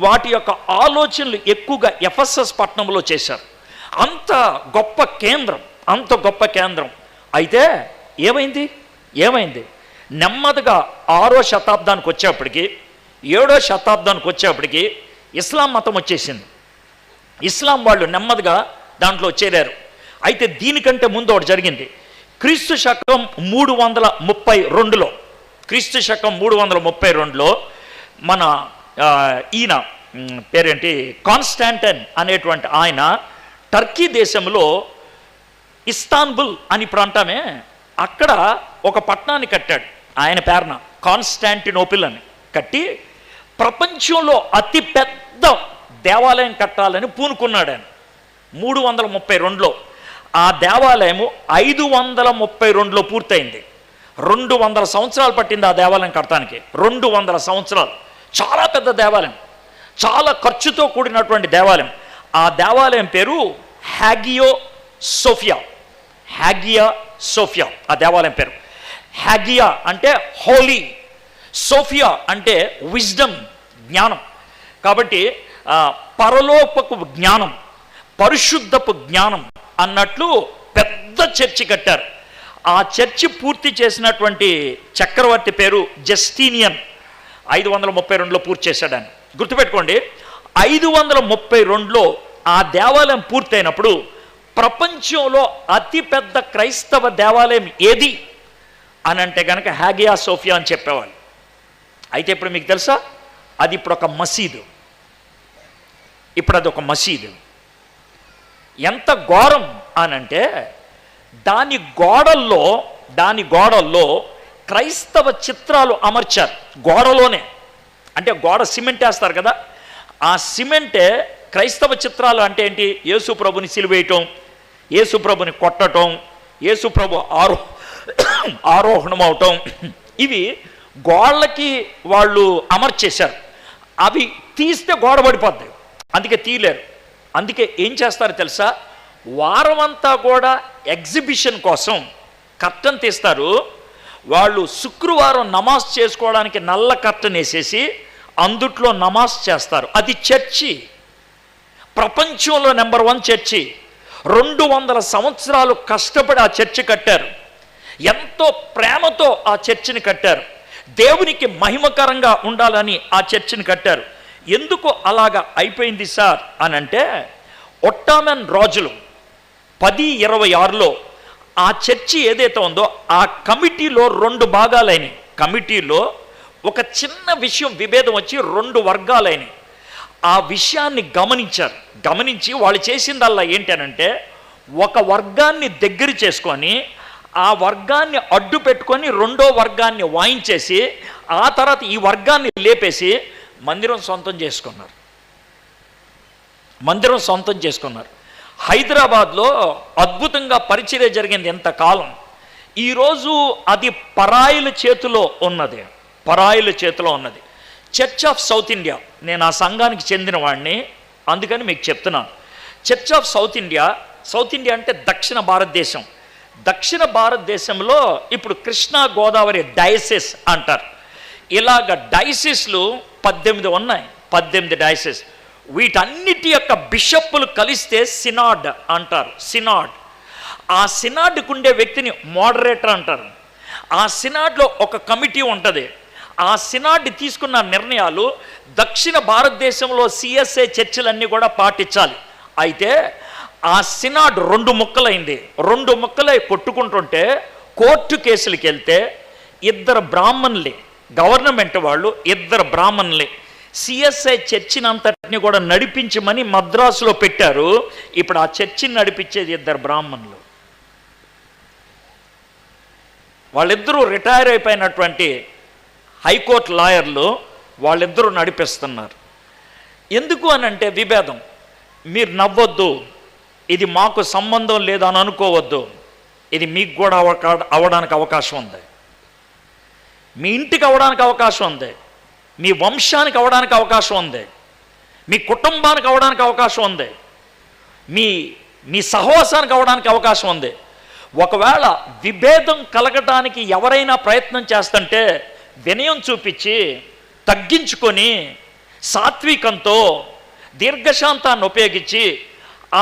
వాటి యొక్క ఆలోచనలు ఎక్కువగా ఎఫెసస్ పట్టణంలో చేశారు. అంత గొప్ప కేంద్రం. అయితే ఏమైంది నెమ్మదిగా 6వ శతాబ్దానికి వచ్చేప్పటికి, 7వ శతాబ్దానికి వచ్చేప్పటికి ఇస్లాం మతం వచ్చేసింది. ఇస్లాం వాళ్ళు నెమ్మదిగా దాంట్లో చేరారు. అయితే దీనికంటే ముందు ఒకటి జరిగింది. క్రీస్తు శకం 332లో క్రీస్తు శకం 332లో మన ఈయన పేరేంటి కాన్స్టాంటైన్ అనేటువంటి ఆయన టర్కీ దేశంలో ఇస్తాన్బుల్ అని ప్రాంతమే, అక్కడ ఒక పట్టణాన్ని కట్టాడు. ఆయన పేరున కాన్స్టాంటినోపిల్ అని కట్టి ప్రపంచంలో అతి పెద్ద దేవాలయం కట్టాలని పూనుకున్నాడు ఆయన 332లో. ఆ దేవాలయము 532లో పూర్తయింది. 200 సంవత్సరాలు పట్టింది ఆ దేవాలయం కట్టడానికి. 200 సంవత్సరాలు. చాలా పెద్ద దేవాలయం, చాలా ఖర్చుతో కూడినటువంటి దేవాలయం. ఆ దేవాలయం పేరు హ్యాగియో సోఫియా. హ్యాగియా సోఫియా ఆ దేవాలయం పేరు. హ్యాగియా అంటే హోలీ, సోఫియా అంటే విజ్డమ్, జ్ఞానం. కాబట్టి పరలోకపు జ్ఞానం, పరిశుద్ధపు జ్ఞానం అన్నట్లు పెద్ద చర్చి కట్టారు. ఆ చర్చి పూర్తి చేసినటువంటి చక్రవర్తి పేరు జస్టీనియన్. 532లో పూర్తి చేశాడు ఆయన. గుర్తుపెట్టుకోండి, 532లో ఆ దేవాలయం పూర్తయినప్పుడు ప్రపంచంలో అతిపెద్ద క్రైస్తవ దేవాలయం ఏది అని అంటే కనుక హ్యాగియా సోఫియా అని చెప్పేవాళ్ళు. అయితే ఇప్పుడు మీకు తెలుసా, అది ఇప్పుడు ఒక మసీదు. ఇప్పుడు అది ఒక మసీదు. ఎంత ఘోరం అనంటే దాని గోడల్లో క్రైస్తవ చిత్రాలు అమర్చారు. గోడలోనే, అంటే గోడ సిమెంట్ వేస్తారు కదా, ఆ సిమెంటే క్రైస్తవ చిత్రాలు. అంటే ఏంటి? యేసు ప్రభుని సిలువేయటం, యేసు ప్రభుని కొట్టడం, యేసు ప్రభు ఆరోహణం అవటం, ఇవి గోళ్ళకి వాళ్ళు అమర్చేశారు. అవి తీస్తే గోడ పడిపోద్ది, అందుకే తీయలేరు. అందుకే ఏం చేస్తారు తెలుసా, వారమంతా కూడా ఎగ్జిబిషన్ కోసం కర్టన్ తీస్తారు. వాళ్ళు శుక్రవారం నమాజ్ చేసుకోవడానికి నల్ల కర్టన్ వేసేసి అందుట్లో నమాజ్ చేస్తారు. అది చర్చి, ప్రపంచంలో నెంబర్ 1 చర్చి. 200 సంవత్సరాలు కష్టపడి ఆ చర్చి కట్టారు. ఎంతో ప్రేమతో ఆ చర్చిని కట్టారు. దేవునికి మహిమకరంగా ఉండాలని ఆ చర్చిని కట్టారు. ఎందుకు అలాగా అయిపోయింది సార్ అని అంటే, ఒట్టామన్ రాజులు 1026లో ఆ చర్చి ఏదైతే ఉందో ఆ కమిటీలో 2 భాగాలైనవి. కమిటీలో ఒక చిన్న విషయం విభేదం వచ్చి 2 వర్గాలైనవి. ఆ విషయాన్ని గమనించి వాళ్ళు చేసిందల్లా ఏంటనంటే, ఒక వర్గాన్ని దగ్గర చేసుకొని ఆ వర్గాన్ని అడ్డు పెట్టుకొని 2వ వర్గాన్ని వాయించేసి ఆ తర్వాత ఈ వర్గాన్ని లేపేసి మందిరం సొంతం చేసుకున్నారు. హైదరాబాద్లో అద్భుతంగా పరిచర్య జరిగింది ఎంతకాలం. ఈరోజు అది పరాయిల చేతిలో ఉన్నది. చర్చ్ ఆఫ్ సౌత్ ఇండియా, నేను ఆ సంఘానికి చెందిన వాడిని, అందుకని మీకు చెప్తున్నాను. చర్చ్ ఆఫ్ సౌత్ ఇండియా అంటే దక్షిణ భారతదేశం. దక్షిణ భారతదేశంలో ఇప్పుడు కృష్ణా గోదావరి డయసిస్ అంటారు. ఇలాగ డయసిస్లు 18 ఉన్నాయి. 18 డయసిస్. వీటన్నిటి యొక్క బిషప్పులు కలిస్తే సినాడ్ అంటారు. ఆ సినాడ్కు ఉండే వ్యక్తిని మోడరేటర్ అంటారు. ఆ సినాడ్లో ఒక కమిటీ ఉంటుంది. ఆ సినాడ్ తీసుకున్న నిర్ణయాలు దక్షిణ భారతదేశంలో సిఎస్ఐ చర్చిలన్నీ కూడా పాటించాలి. అయితే ఆ సినాడ్ 2 ముక్కలైంది. 2 ముక్కలై కొట్టుకుంటుంటే కోర్టు కేసులకి వెళ్తే 2 బ్రాహ్మణులే, గవర్నమెంట్ వాళ్ళు 2 బ్రాహ్మణులే సిఎస్ఐ చర్చిని అంతటిని కూడా నడిపించమని మద్రాసులో పెట్టారు. ఇప్పుడు ఆ చర్చిని నడిపించేది 2 బ్రాహ్మణులు. వాళ్ళిద్దరూ రిటైర్ అయిపోయినటువంటి హైకోర్టు లాయర్లు, వాళ్ళిద్దరూ నడిపిస్తున్నారు. ఎందుకు అని అంటే విభేదం. మీరు నవ్వొద్దు, ఇది మాకు సంబంధం లేదని అనుకోవద్దు. ఇది మీకు కూడా అవడానికి అవకాశం ఉంది, మీ ఇంటికి అవడానికి అవకాశం ఉంది, మీ వంశానికి అవడానికి అవకాశం ఉంది, మీ కుటుంబానికి అవడానికి అవకాశం ఉంది, మీ సహవాసానికి అవడానికి అవకాశం ఉంది. ఒకవేళ విభేదం కలగడానికి ఎవరైనా ప్రయత్నం చేస్తుంటే వినయం చూపించి తగ్గించుకొని సాత్వికంతో దీర్ఘశాంతాన్ని ఉపయోగించి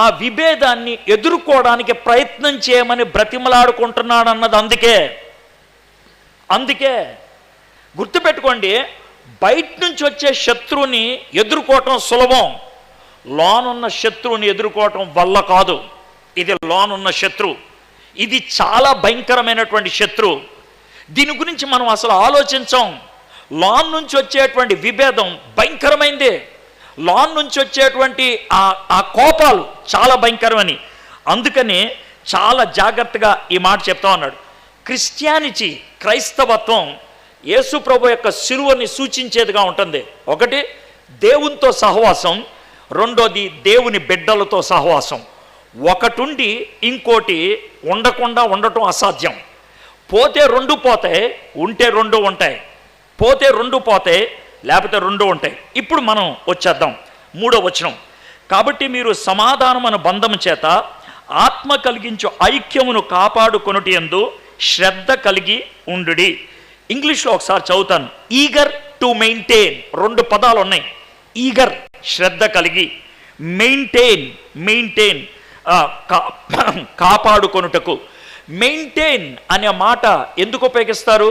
ఆ విభేదాన్ని ఎదుర్కోవడానికి ప్రయత్నం చేయమని బ్రతిమలాడుకుంటున్నాడు అన్నది. అందుకే గుర్తుపెట్టుకోండి, బయట నుంచి వచ్చే శత్రువుని ఎదుర్కోవటం సులభం, లోనున్న శత్రువుని ఎదుర్కోవటం వల్ల కాదు. ఇది లోనున్న శత్రువు, ఇది చాలా భయంకరమైనటువంటి శత్రువు. దీని గురించి మనం అసలు ఆలోచించాం. లోన్ నుంచి వచ్చేటువంటి విభేదం భయంకరమైందే. లోన్ నుంచి వచ్చేటువంటి ఆ కోపాలు చాలా భయంకరమని. అందుకని చాలా జాగ్రత్తగా ఈ మాట చెప్తా ఉన్నాడు. క్రిస్టియానిటీ, క్రైస్తవత్వం యేసు ప్రభు యొక్క శిలువని సూచించేదిగా ఉంటుంది. ఒకటి దేవునితో సహవాసం, రెండోది దేవుని బిడ్డలతో సహవాసం. ఒకటుండి ఇంకోటి ఉండకుండా ఉండటం అసాధ్యం. పోతే రెండు పోతాయి, ఉంటే రెండు ఉంటాయి. పోతే రెండు పోతాయి, లేకపోతే రెండు ఉంటాయి. ఇప్పుడు మనం వచ్చేద్దాం 3వ వచనం. కాబట్టి మీరు సమాధానమైన బంధము చేత ఆత్మ కలిగించు ఐక్యమును కాపాడుకొనుట యందు శ్రద్ధ కలిగి ఉండుడి. ఇంగ్లీష్లో ఒకసారి చదువుతాను. ఈగర్ టు మెయింటైన్, 2 పదాలు ఉన్నాయి. ఈగర్ శ్రద్ధ కలిగి, మెయింటైన్ కాపాడుకొనుటకు. మెయింటైన్ అనే మాట ఎందుకు ఉపయోగిస్తారు?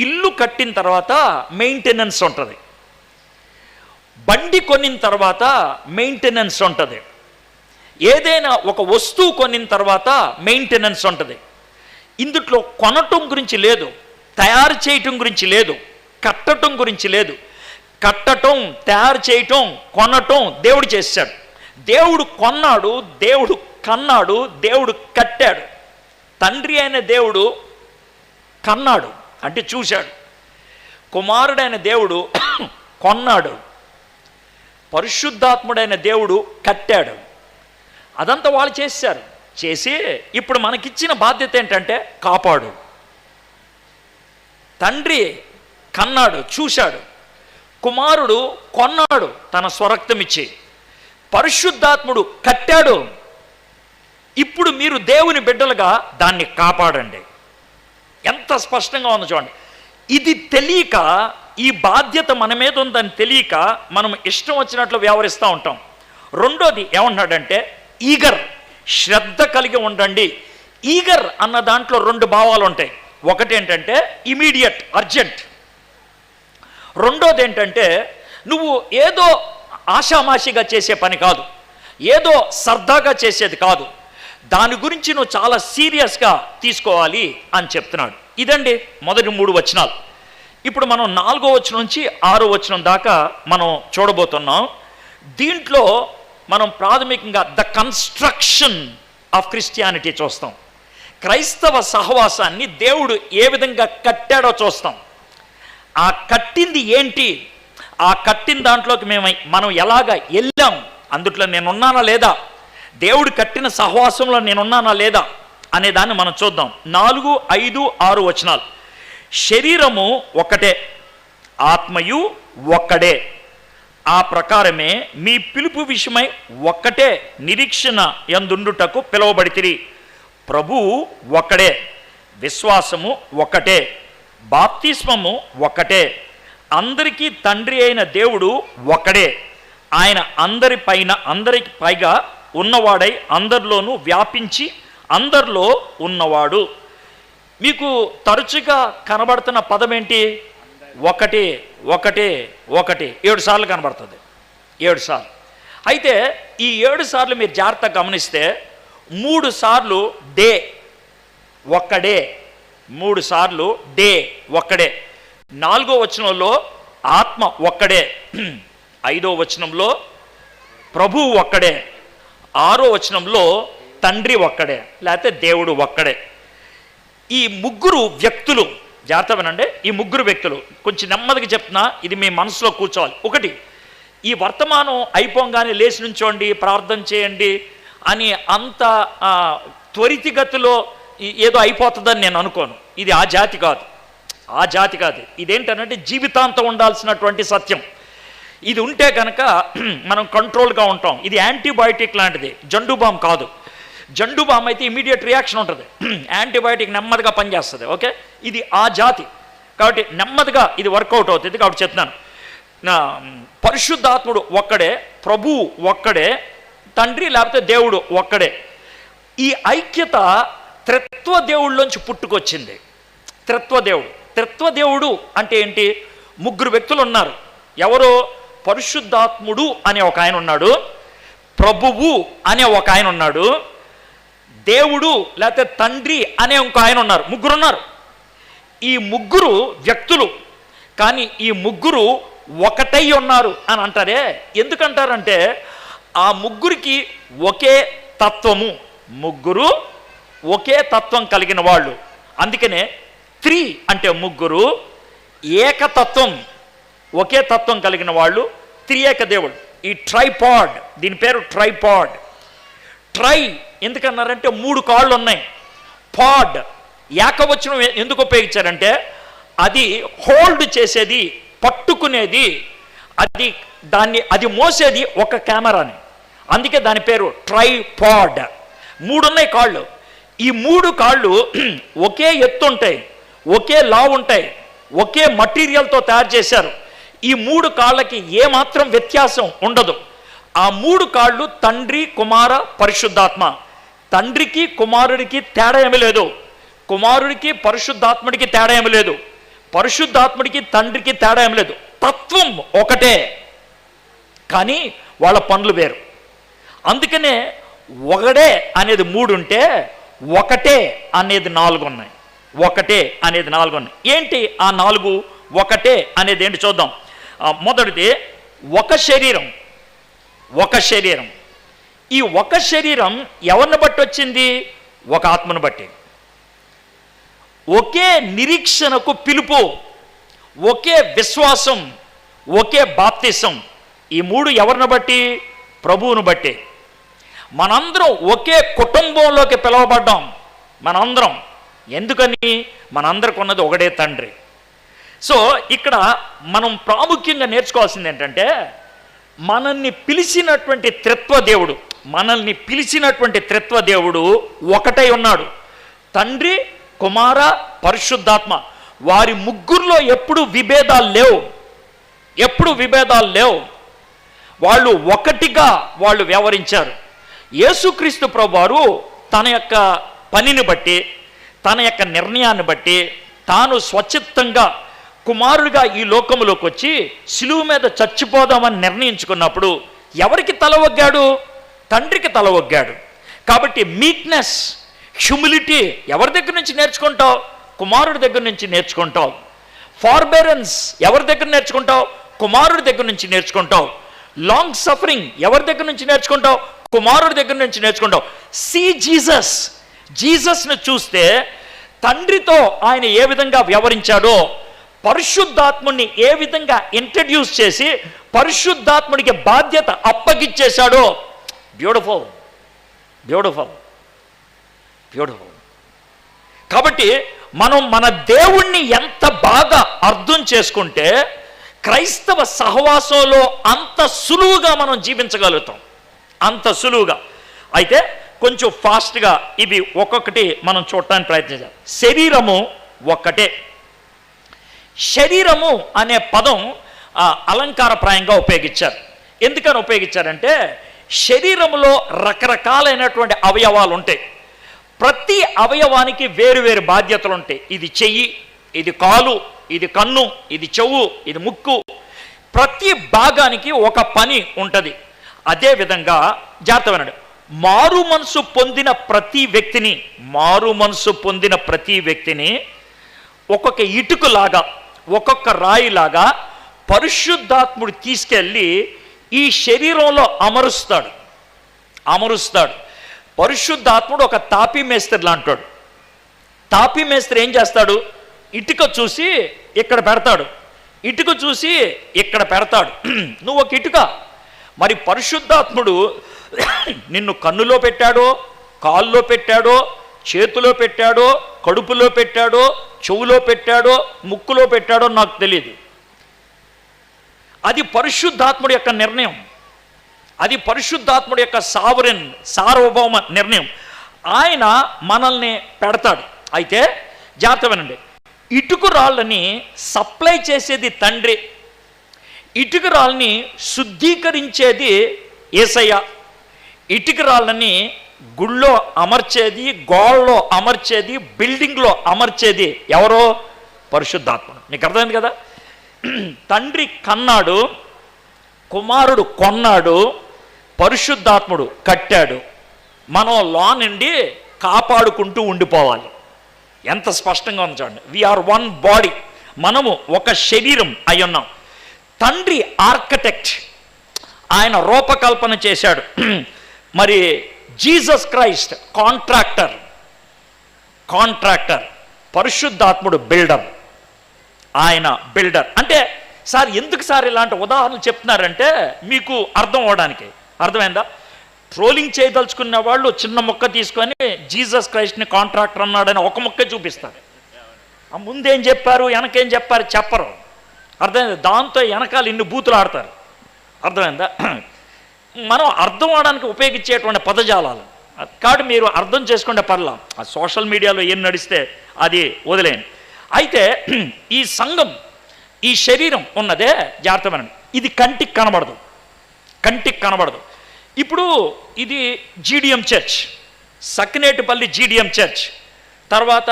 ఇల్లు కట్టిన తర్వాత మెయింటెనెన్స్ ఉంటుంది, బండి కొనిన తర్వాత మెయింటెనెన్స్ ఉంటుంది, ఏదైనా ఒక వస్తువు కొనిన తర్వాత మెయింటెనెన్స్ ఉంటుంది. ఇందుట్లో కొనటం గురించి లేదు, తయారు చేయటం గురించి లేదు, కట్టటం గురించి లేదు. కట్టటం, తయారు చేయటం, కొనటం దేవుడు చేశాడు. దేవుడు కొన్నాడు, దేవుడు కన్నాడు, దేవుడు కట్టాడు. తండ్రి అయిన దేవుడు కన్నాడు అంటే చూశాడు, కుమారుడైన దేవుడు కొన్నాడు, పరిశుద్ధాత్ముడైన దేవుడు కట్టాడు. అదంతా వాళ్ళు చేశారు. చేసి ఇప్పుడు మనకిచ్చిన బాధ్యత ఏంటంటే కాపాడు. తండ్రి కన్నాడు, చూశాడు, కుమారుడు కొన్నాడు తన స్వరక్తం ఇచ్చి, పరిశుద్ధాత్ముడు కట్టాడు. ఇప్పుడు మీరు దేవుని బిడ్డలుగా దాన్ని కాపాడండి. ఎంత స్పష్టంగా ఉందో చూడండి. ఇది తెలియక, ఈ బాధ్యత మన మీద ఉందని తెలియక మనం ఇష్టం వచ్చినట్లు వ్యవహరిస్తూ ఉంటాం. రెండోది ఏమన్నాడంటే ఈగర్, శ్రద్ధ కలిగి ఉండండి. ఈగర్ అన్న దాంట్లో 2 భావాలు ఉంటాయి. ఒకటి ఏంటంటే ఇమీడియట్, అర్జెంట్. రెండోది ఏంటంటే నువ్వు ఏదో ఆషామాషిగా చేసే పని కాదు, ఏదో సరదాగా చేసేది కాదు, దాని గురించి నువ్వు చాలా సీరియస్గా తీసుకోవాలి అని చెప్తున్నాడు. ఇదండి మొదటి 3 వచనాలు. ఇప్పుడు మనం 4వ వచనం నుంచి 6వ వచనం దాకా మనం చూడబోతున్నాం. దీంట్లో మనం ప్రాథమికంగా ద కన్స్ట్రక్షన్ ఆఫ్ క్రిస్టియానిటీ చూస్తాం. క్రైస్తవ సహవాసాన్ని దేవుడు ఏ విధంగా కట్టాడో చూస్తాం. ఆ కట్టింది ఏంటి, ఆ కట్టిన దాంట్లోకి మనం ఎలాగ వెళ్ళాం, అందుట్లో నేనున్నానా లేదా, దేవుడు కట్టిన సహవాసంలో నేనున్నానా లేదా అనే దాన్ని మనం చూద్దాం. 4, 5, 6 వచనాలు. శరీరము ఒకటే, ఆత్మయు ఒక్కడే, ఆ ప్రకారమే మీ పిలుపు విషయమై ఒక్కటే నిరీక్షణ యందుండుటకు పిలువబడితిరి. ప్రభువు ఒక్కడే, విశ్వాసము ఒక్కటే, బాప్తిస్మము ఒక్కటే, అందరికీ తండ్రి అయిన దేవుడు ఒక్కడే. ఆయన అందరికి పైగా ఉన్నవాడై అందరిలోనూ వ్యాపించి అందరిలో ఉన్నవాడు. మీకు తరచుగా కనబడుతున్న పదం ఏంటి? ఒకటి, ఒకటి, ఒకటి 7 సార్లు కనబడుతుంది. 7 సార్లు. అయితే ఈ 7 సార్లు మీరు జాగ్రత్తగా గమనిస్తే 3 సార్లు డే, ఒక్కడే. 3 సార్లు డే, ఒక్కడే. 4వ వచనంలో ఆత్మ ఒక్కడే, 5వ వచనంలో ప్రభువు ఒక్కడే, 6వ వచనంలో తండ్రి ఒక్కడే, లేకపోతే దేవుడు ఒక్కడే. ఈ 3 వ్యక్తులు, జాగ్రత్త వినండి, ఈ 3 వ్యక్తులు కొంచెం నెమ్మదిగా చెప్తున్నా, ఇది మీ మనసులో కూర్చోవాలి. ఒకటి, ఈ వర్తమానం అయిపోగానే లేచి నుంచోండి, ప్రార్థన చేయండి అని అంత త్వరితగతిలో ఏదో అయిపోతుందని నేను అనుకోను. ఇది ఆ జాతి కాదు, ఆ జాతి కాదు. ఇదేంటంటే జీవితాంతం ఉండాల్సినటువంటి సత్యం. ఇది ఉంటే కనుక మనం కంట్రోల్గా ఉంటాం. ఇది యాంటీబయాటిక్ లాంటిది, జండు బామ్ కాదు. జండు బామ్ అయితే ఇమీడియట్ రియాక్షన్ ఉంటుంది, యాంటీబయాటిక్ నెమ్మదిగా పనిచేస్తుంది. ఓకే, ఇది ఆ జాతి కాబట్టి నెమ్మదిగా ఇది వర్కౌట్ అవుతుంది. కాబట్టి చెప్తున్నాను, పరిశుద్ధాత్ముడు ఒక్కడే, ప్రభువు ఒక్కడే, తండ్రి లేకపోతే దేవుడు ఒక్కడే. ఈ ఐక్యత త్రిత్వ దేవుళ్ళలోంచి పుట్టుకొచ్చింది. త్రిత్వదేవుడు అంటే ఏంటి? 3 వ్యక్తులు ఉన్నారు. ఎవరో పరిశుద్ధాత్ముడు అనే ఒక ఆయన ఉన్నాడు, ప్రభువు అనే ఒక ఆయన ఉన్నాడు, దేవుడు లేకపోతే తండ్రి అనే ఇంకో ఆయన ఉన్నారు, ముగ్గురు ఉన్నారు. ఈ ముగ్గురు వ్యక్తులు, కానీ ఈ ముగ్గురు ఒకటై ఉన్నారు అని అంటారే. ఎందుకంటారంటే ఆ ముగ్గురికి ఒకే తత్వము, ముగ్గురు ఒకే తత్వం కలిగిన వాళ్ళు. అందుకనే త్రీ అంటే ముగ్గురు, ఏకతత్వం ఒకే తత్వం కలిగిన వాళ్ళు, త్రియేక దేవుడు. ఈ ట్రైపాడ్, దీని పేరు ట్రైపాడ్. ట్రై ఎందుకన్నారంటే 3 కాళ్ళు ఉన్నాయి. పాడ్ ఏకవచనం ఎందుకు ఉపయోగించారంటే అది హోల్డ్ చేసేది, పట్టుకునేది, అది మోసేది ఒక కెమెరాని. అందుకే దాని పేరు ట్రైపాడ్. 3 ఉన్నాయి కాళ్ళు. ఈ 3 కాళ్ళు ఒకే ఎత్తు ఉంటాయి, ఒకే లావు ఉంటాయి, ఒకే మటీరియల్తో తయారు చేశారు. ఈ 3 కాళ్ళకి ఏమాత్రం వ్యత్యాసం ఉండదు. ఆ 3 కాళ్ళు తండ్రి, కుమార, పరిశుద్ధాత్మ. తండ్రికి కుమారుడికి తేడా ఏమీ లేదు, కుమారుడికి పరిశుద్ధాత్ముడికి తేడా ఏమీ లేదు, పరిశుద్ధాత్ముడికి తండ్రికి తేడా ఏమీ లేదు. తత్వం ఒకటే, కానీ వాళ్ళ పనులు వేరు. అందుకనే ఒకడే అనేది 3 ఉంటే ఒకటే అనేది 4 ఉన్నాయి. ఒకటే అనేది 4 ఉన్నాయి. ఏంటి ఆ 4 ఒకటే అనేది ఏంటి చూద్దాం. మొదటిది ఒక శరీరం. ఒక శరీరం. ఈ ఒక శరీరం ఎవరిని బట్టి వచ్చింది? ఒక ఆత్మను బట్టి. ఒకే నిరీక్షణకు పిలుపు, ఒకే విశ్వాసం, ఒకే బాప్తిసం. ఈ 3 ఎవరిని బట్టి? ప్రభువును బట్టి. మనందరం ఒకే కుటుంబంలోకి పిలువబడ్డాం. మనందరం ఎందుకని? మనందరికి ఉన్నది ఒకటే తండ్రి. సో ఇక్కడ మనం ప్రాముఖ్యంగా నేర్చుకోవాల్సింది ఏంటంటే మనల్ని పిలిచినటువంటి త్రిత్వ దేవుడు ఒకటై ఉన్నాడు. తండ్రి, కుమార, పరిశుద్ధాత్మ. వారి ముగ్గురులో ఎప్పుడు విభేదాలు లేవు. వాళ్ళు ఒకటిగా వాళ్ళు వ్యవహరించారు. యేసుక్రీస్తు ప్రభువారు తన యొక్క పనిని బట్టి, తన యొక్క నిర్ణయాన్ని బట్టి తాను స్వచ్ఛిత్తంగా కుమారుడిగా ఈ లోకంలోకి వచ్చి శిలువ మీద చచ్చిపోదామని నిర్ణయించుకున్నప్పుడు ఎవరికి తల ఒగ్గాడు? తండ్రికి తల ఒగ్గాడు. కాబట్టి మీక్నెస్, హ్యూమిలిటీ ఎవరి దగ్గర నుంచి నేర్చుకుంటావు? కుమారుడి దగ్గర నుంచి నేర్చుకుంటావు. ఫార్బెరెన్స్ ఎవరి దగ్గర నేర్చుకుంటావు? కుమారుడి దగ్గర నుంచి నేర్చుకుంటావు. లాంగ్ సఫరింగ్ ఎవరి దగ్గర నుంచి నేర్చుకుంటావు? కుమారుడి దగ్గర నుంచి నేర్చుకుంటావు. సీ జీసస్ను చూస్తే తండ్రితో ఆయన ఏ విధంగా వ్యవహరించాడో, పరిశుద్ధాత్ముడిని ఏ విధంగా ఇంట్రడ్యూస్ చేసి పరిశుద్ధాత్ముడికి బాధ్యత అప్పగిచ్చేశాడో. బ్యూటిఫుల్. కాబట్టి మనం మన దేవుణ్ణి ఎంత బాగా అర్థం చేసుకుంటే క్రైస్తవ సహవాసంలో అంత సులువుగా మనం జీవించగలుగుతాం, అంత సులువుగా. అయితే కొంచెం ఫాస్ట్గా ఇవి ఒక్కొక్కటి మనం చూడటానికి ప్రయత్నించాం. శరీరము ఒక్కటే. శరీరము అనే పదం అలంకారప్రాయంగా ఉపయోగించారు. ఎందుకని ఉపయోగించారంటే శరీరంలో రకరకాలైనటువంటి అవయవాలు ఉంటాయి. ప్రతి అవయవానికి వేరు వేరు బాధ్యతలు ఉంటాయి. ఇది చెయ్యి, ఇది కాలు, ఇది కన్ను, ఇది చెవు, ఇది ముక్కు. ప్రతి భాగానికి ఒక పని ఉంటుంది. అదేవిధంగా జాగ్రత్త వినండి, మారు మనసు పొందిన ప్రతి వ్యక్తిని ఒక్కొక్క ఇటుకలాగా, ఒక్కొక్క రాయిలాగా పరిశుద్ధాత్ముడు తీసుకెళ్ళి ఈ శరీరంలో అమరుస్తాడు. పరిశుద్ధాత్ముడు ఒక తాపీ మేస్త్రి లాంటాడు. తాపీ మేస్త్రి ఏం చేస్తాడు? ఇటుక చూసి ఇక్కడ పెడతాడు, ఇటుక చూసి ఇక్కడ పెడతాడు. నువ్వు ఒక ఇటుక. మరి పరిశుద్ధాత్ముడు నిన్ను కన్నులో పెట్టాడో, కాల్లో పెట్టాడో, చేతిలో పెట్టాడో, కడుపులో పెట్టాడో, చెవులో పెట్టాడో, ముక్కులో పెట్టాడో నాకు తెలియదు. అది పరిశుద్ధాత్ముడి యొక్క నిర్ణయం. అది పరిశుద్ధాత్ముడి యొక్క సార్వభౌమ నిర్ణయం. ఆయన మనల్ని పెడతాడు. అయితే జాగ్రత్త వినండి, ఇటుక రాళ్ళని సప్లై చేసేది తండ్రి, ఇటుక రాళ్ళని శుద్ధీకరించేది యేసయ్య, ఇటుక రాళ్ళని గుళ్ళో అమర్చేది, గోళ్ళలో అమర్చేది, బిల్డింగ్లో అమర్చేది ఎవరో? పరిశుద్ధాత్మ. నీకు అర్థమైంది కదా? తండ్రి కన్నాడు, కుమారుడు కొన్నాడు, పరిశుద్ధాత్ముడు కట్టాడు, మనం లా నుండి కాపాడుకుంటూ ఉండిపోవాలి. ఎంత స్పష్టంగా ఉంది చూడండి. వీఆర్ వన్ బాడీ, మనము ఒక శరీరం అయి ఉన్నాం. తండ్రి ఆర్కిటెక్ట్, ఆయన రూపకల్పన చేశాడు. మరి జీసస్ క్రైస్ట్ కాంట్రాక్టర్, పరిశుద్ధాత్ముడు బిల్డర్. ఆయన బిల్డర్ అంటే సార్ ఎందుకు సార్ ఇలాంటి ఉదాహరణలు చెప్తున్నారంటే మీకు అర్థం అవడానికి. అర్థమైందా? ట్రోలింగ్ చేయదలుచుకున్న వాళ్ళు చిన్న మొక్క తీసుకొని జీసస్ క్రైస్ట్ని కాంట్రాక్టర్ అన్నాడని ఒక మొక్క చూపిస్తారు. ఆ ముందేం చెప్పారు వెనకేం చెప్పారు చెప్పరు. అర్థమైందా? దాంతో వెనకాల ఇన్ని బూతులు ఆడతారు. అర్థమైందా? మనం అర్థం అవడానికి ఉపయోగించేటువంటి పదజాలాలు కాబట్టి మీరు అర్థం చేసుకుంటే పర్లా. ఆ సోషల్ మీడియాలో ఏం నడిస్తే అది వదిలేయండి. అయితే ఈ సంఘం, ఈ శరీరం ఉన్నదే జాగ్రత్తమని, ఇది కంటికి కనబడదు. ఇప్పుడు ఇది GDM church, Sakinetipalli GDM church, తర్వాత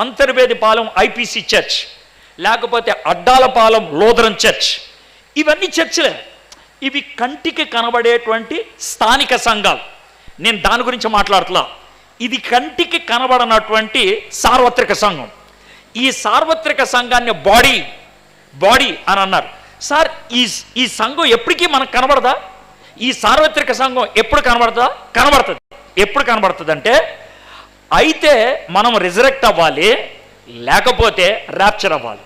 అంతర్వేదిపాలెం ఐపీసీ చర్చ్, లేకపోతే అడ్డాలపాలెం లోదరన్ చర్చ్. ఇవన్నీ చర్చిలే. ఇవి కంటికి కనబడేటువంటి స్థానిక సంఘాలు. నేను దాని గురించి మాట్లాడుతున్నా. ఇది కంటికి కనబడనటువంటి సార్వత్రిక సంఘం. ఈ సార్వత్రిక సంఘాన్ని బాడీ అని అన్నారు. సార్ ఈ సంఘం ఎప్పటికీ మనకు కనబడదా? ఈ సార్వత్రిక సంఘం ఎప్పుడు కనబడుతుంది. ఎప్పుడు కనబడుతుంది అంటే అయితే మనం రిజరెక్ట్ అవ్వాలి, లేకపోతే ర్యాప్చర్ అవ్వాలి.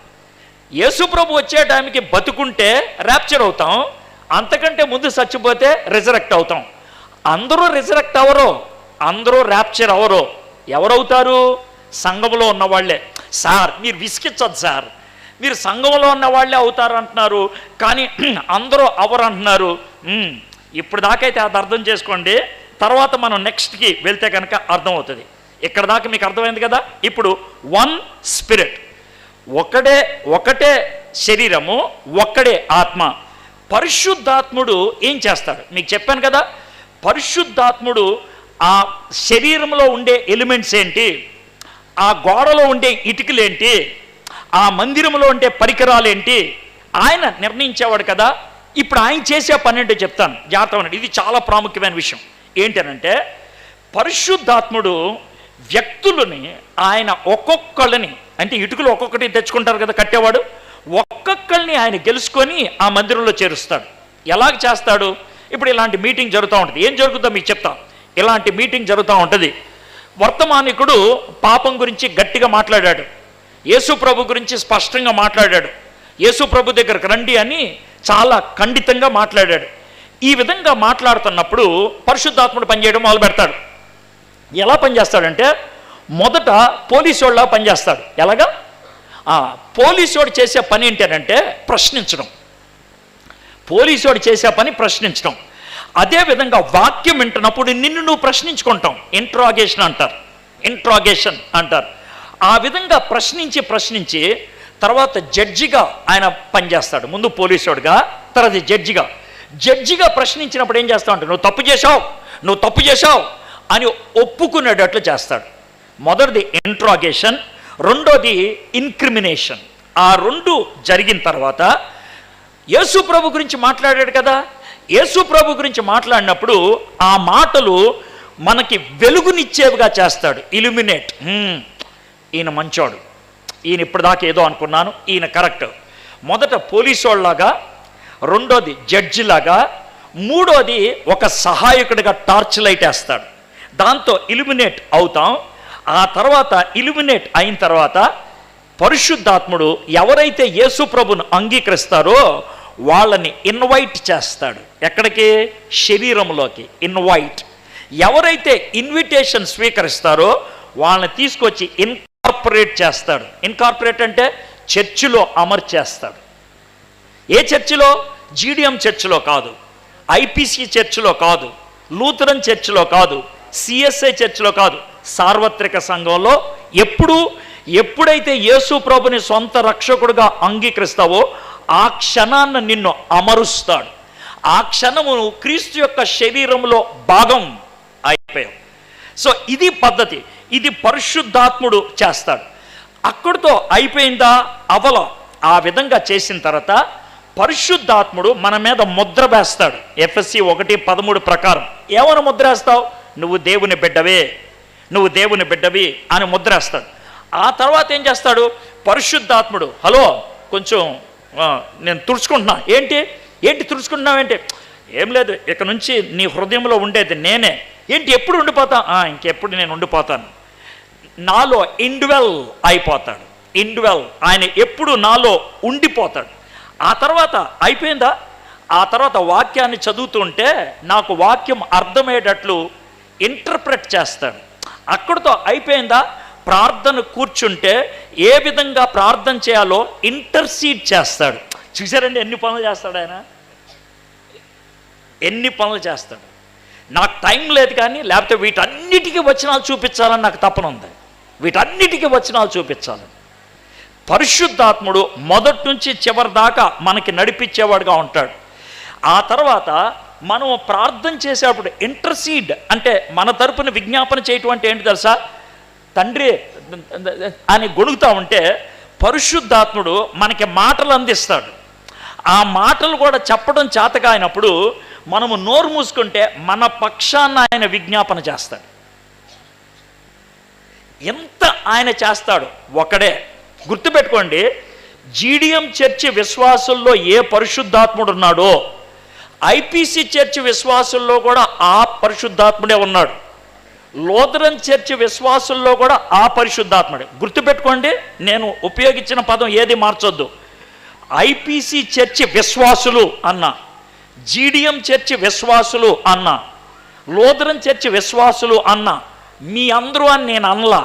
యేసు ప్రభు వచ్చే టైంకి బతుకుంటే ర్యాప్చర్ అవుతాం, అంతకంటే ముందు చచ్చిపోతే రిజరెక్ట్ అవుతాం. అందరూ రిజరెక్ట్ అవ్వరు, అందరూ ర్యాప్చర్ అవ్వరు. ఎవరవుతారు? సంఘంలో ఉన్నవాళ్లే. సార్ మీరు విసికించదు సార్, మీరు సంఘంలో ఉన్న వాళ్ళే అవుతారు అంటున్నారు, కానీ అందరూ అవరు అంటున్నారు. ఇప్పుడు దాకైతే అది అర్థం చేసుకోండి, తర్వాత మనం నెక్స్ట్కి వెళ్తే కనుక అర్థమవుతుంది. ఇక్కడ దాకా మీకు అర్థమైంది కదా. ఇప్పుడు వన్ స్పిరిట్, ఒకటే శరీరము, ఒక్కడే ఆత్మ. పరిశుద్ధాత్ముడు ఏం చేస్తాడు మీకు చెప్పాను కదా. పరిశుద్ధాత్ముడు ఆ శరీరంలో ఉండే ఎలిమెంట్స్ ఏంటి, ఆ గోడలో ఉండే ఇటుకలేంటి, ఆ మందిరంలో ఉండే పరికరాలు ఏంటి, ఆయన నిర్ణయించేవాడు కదా. ఇప్పుడు ఆయన చేసే పని ఏంటో చెప్తాను, జాగ్రత్త. ఇది చాలా ప్రాముఖ్యమైన విషయం. ఏంటనంటే పరిశుద్ధాత్ముడు వ్యక్తులని, ఆయన ఒక్కొక్కళ్ళని, అంటే ఇటుకలు ఒక్కొక్కటి తెచ్చుకుంటారు కదా కట్టేవాడు, ఒక్కొక్కళ్ళని ఆయన గెలుచుకొని ఆ మందిరంలో చేరుస్తాడు. ఎలాగ చేస్తాడు? ఇప్పుడు ఇలాంటి మీటింగ్ జరుగుతూ ఉంటుంది. ఏం జరుగుతుందో మీకు చెప్తాం. ఇలాంటి మీటింగ్ జరుగుతూ ఉంటుంది. వర్తమానికుడు పాపం గురించి గట్టిగా మాట్లాడాడు, యేసు ప్రభు గురించి స్పష్టంగా మాట్లాడాడు, యేసు ప్రభు దగ్గరకు రండి అని చాలా ఖండితంగా మాట్లాడాడు. ఈ విధంగా మాట్లాడుతున్నప్పుడు పరిశుద్ధాత్ముడు పనిచేయడం మొదలు పెడతాడు. ఎలా పనిచేస్తాడంటే మొదట పోలీసోళ్ళ పనిచేస్తాడు. ఎలాగా? పోలీసోడు చేసే పని ఏంటంటే ప్రశ్నించడం. పోలీసోడు చేసే పని ప్రశ్నించడం. అదేవిధంగా వాక్యం వింటున్నప్పుడు నిన్ను నువ్వు ప్రశ్నించుకుంటాం. ఇంట్రాగేషన్ అంటారు. ఆ విధంగా ప్రశ్నించి తర్వాత జడ్జిగా ఆయన పనిచేస్తాడు. ముందు పోలీసోడుగా, తర్వాత జడ్జిగా ప్రశ్నించినప్పుడు ఏం చేస్తావు అంటే నువ్వు తప్పు చేశావు అని ఒప్పుకునేటట్లు చేస్తాడు. మొదటిది ఇంట్రాగేషన్, రెండోది ఇన్క్రిమినేషన్. ఆ రెండు జరిగిన తర్వాత యేసు ప్రభు గురించి మాట్లాడాడు కదా. యేసు ప్రభు గురించి మాట్లాడినప్పుడు ఆ మాటలు మనకి వెలుగునిచ్చేవిగా చేస్తాడు. ఇల్యూమినేట్. ఈయన మంచోడు, ఈయన ఇప్పటిదాకా ఏదో అనుకున్నాను, ఈయన కరెక్ట్. మొదట పోలీసోళ్ళలాగా, రెండోది జడ్జిలాగా, మూడోది ఒక సహాయకుడిగా టార్చ్ లైట్ వేస్తాడు. దాంతో ఇల్యూమినేట్ అవుతాం. ఆ తర్వాత ఇల్యూమినేట్ అయిన తర్వాత పరిశుద్ధాత్ముడు ఎవరైతే యేసు ప్రభును అంగీకరిస్తారో వాళ్ళని ఇన్వైట్ చేస్తాడు. ఎక్కడికి? శరీరంలోకి ఇన్వైట్. ఎవరైతే ఇన్విటేషన్ స్వీకరిస్తారో వాళ్ళని తీసుకొచ్చి ఇన్కార్పొరేట్ చేస్తాడు. ఇన్కార్పొరేట్ అంటే చర్చిలో అమర్చేస్తాడు. ఏ చర్చిలో? జీడిఎం చర్చిలో కాదు, ఐపీసీ చర్చిలో కాదు, లూథరన్ చర్చిలో కాదు, సిఎస్ఐ చర్చిలో కాదు, సార్వత్రిక సంఘంలో. ఎప్పుడైతే యేసు ప్రభుని సొంత రక్షకుడుగా అంగీకరిస్తావో ఆ క్షణాన్ని నిన్ను అమరుస్తాడు. ఆ క్షణము క్రీస్తు యొక్క శరీరంలో భాగం అయిపోయావు. సో ఇది పద్ధతి, ఇది పరిశుద్ధాత్ముడు చేస్తాడు. అక్కడితో అయిపోయిందా? అవల. ఆ విధంగా చేసిన తర్వాత పరిశుద్ధాత్ముడు మన మీద ముద్ర వేస్తాడు. ఎఫ్ఎస్సి 1:13 ప్రకారం ఏమని ముద్ర వేస్తావు? నువ్వు దేవుని బిడ్డవే, నువ్వు దేవుని బిడ్డవి అని ముద్ర వేస్తాడు. ఆ తర్వాత ఏం చేస్తాడు పరిశుద్ధాత్ముడు? హలో, కొంచెం నేను తుడుచుకుంటున్నా. ఏంటి తుడుచుకుంటున్నావేంటి? ఏం లేదు, ఇక నుంచి నీ హృదయంలో ఉండేది నేనే. ఏంటి, ఎప్పుడు ఉండిపోతా? ఇంకెప్పుడు నేను ఉండిపోతాను. నాలో ఇండ్వెల్ అయిపోతాడు. ఇండ్వెల్, ఆయన ఎప్పుడు నాలో ఉండిపోతాడు. ఆ తర్వాత అయిపోయిందా? ఆ తర్వాత వాక్యాన్ని చదువుతుంటే నాకు వాక్యం అర్థమయ్యేటట్లు ఇంటర్ప్రెట్ చేస్తాడు. అక్కడితో అయిపోయిందా? ప్రార్థన కూర్చుంటే ఏ విధంగా ప్రార్థన చేయాలో ఇంటర్సీడ్ చేస్తాడు. చూసారండి ఎన్ని పనులు చేస్తాడు ఆయన, ఎన్ని పనులు చేస్తాడు. నాకు టైం లేదు కానీ, లేకపోతే వీటన్నిటికీ వచనాలు చూపించాలని నాకు తపన ఉంది. వీటన్నిటికీ వచనాలు చూపించాలని. పరిశుద్ధాత్ముడు మొదటి నుంచి చివరి దాకా మనకి నడిపించేవాడుగా ఉంటాడు. ఆ తర్వాత మనం ప్రార్థన చేసేటప్పుడు ఇంటర్సీడ్ అంటే మన తరపున విజ్ఞాపన చేయటం అంటే ఏంటి తెలుసా? తండ్రి అని గొణుగుతూ ఉంటే పరిశుద్ధాత్ముడు మనకి మాటలు అందిస్తాడు. ఆ మాటలు కూడా చెప్పడం చేతగా అయినప్పుడు మనము నోరు మూసుకుంటే మన పక్షాన ఆయన విజ్ఞాపన చేస్తాడు. ఎంత ఆయన చేస్తాడు ఒకడే. గుర్తుపెట్టుకోండి, జీడిఎం చర్చి విశ్వాసుల్లో ఏ పరిశుద్ధాత్ముడు ఉన్నాడో ఐపీసీ చర్చి విశ్వాసుల్లో కూడా ఆ పరిశుద్ధాత్ముడే ఉన్నాడు. లోదరన్ చర్చి విశ్వాసుల్లో కూడా ఆ పరిశుద్ధాత్ముడే. గుర్తుపెట్టుకోండి, నేను ఉపయోగించిన పదం ఏది మార్చొద్దు. ఐపీసీ చర్చి విశ్వాసులు అన్నా, జీడిఎం చర్చి విశ్వాసులు అన్నా, లోదరన్ చర్చి విశ్వాసులు అన్నా, మీ అందరూ అని నేను అనలా.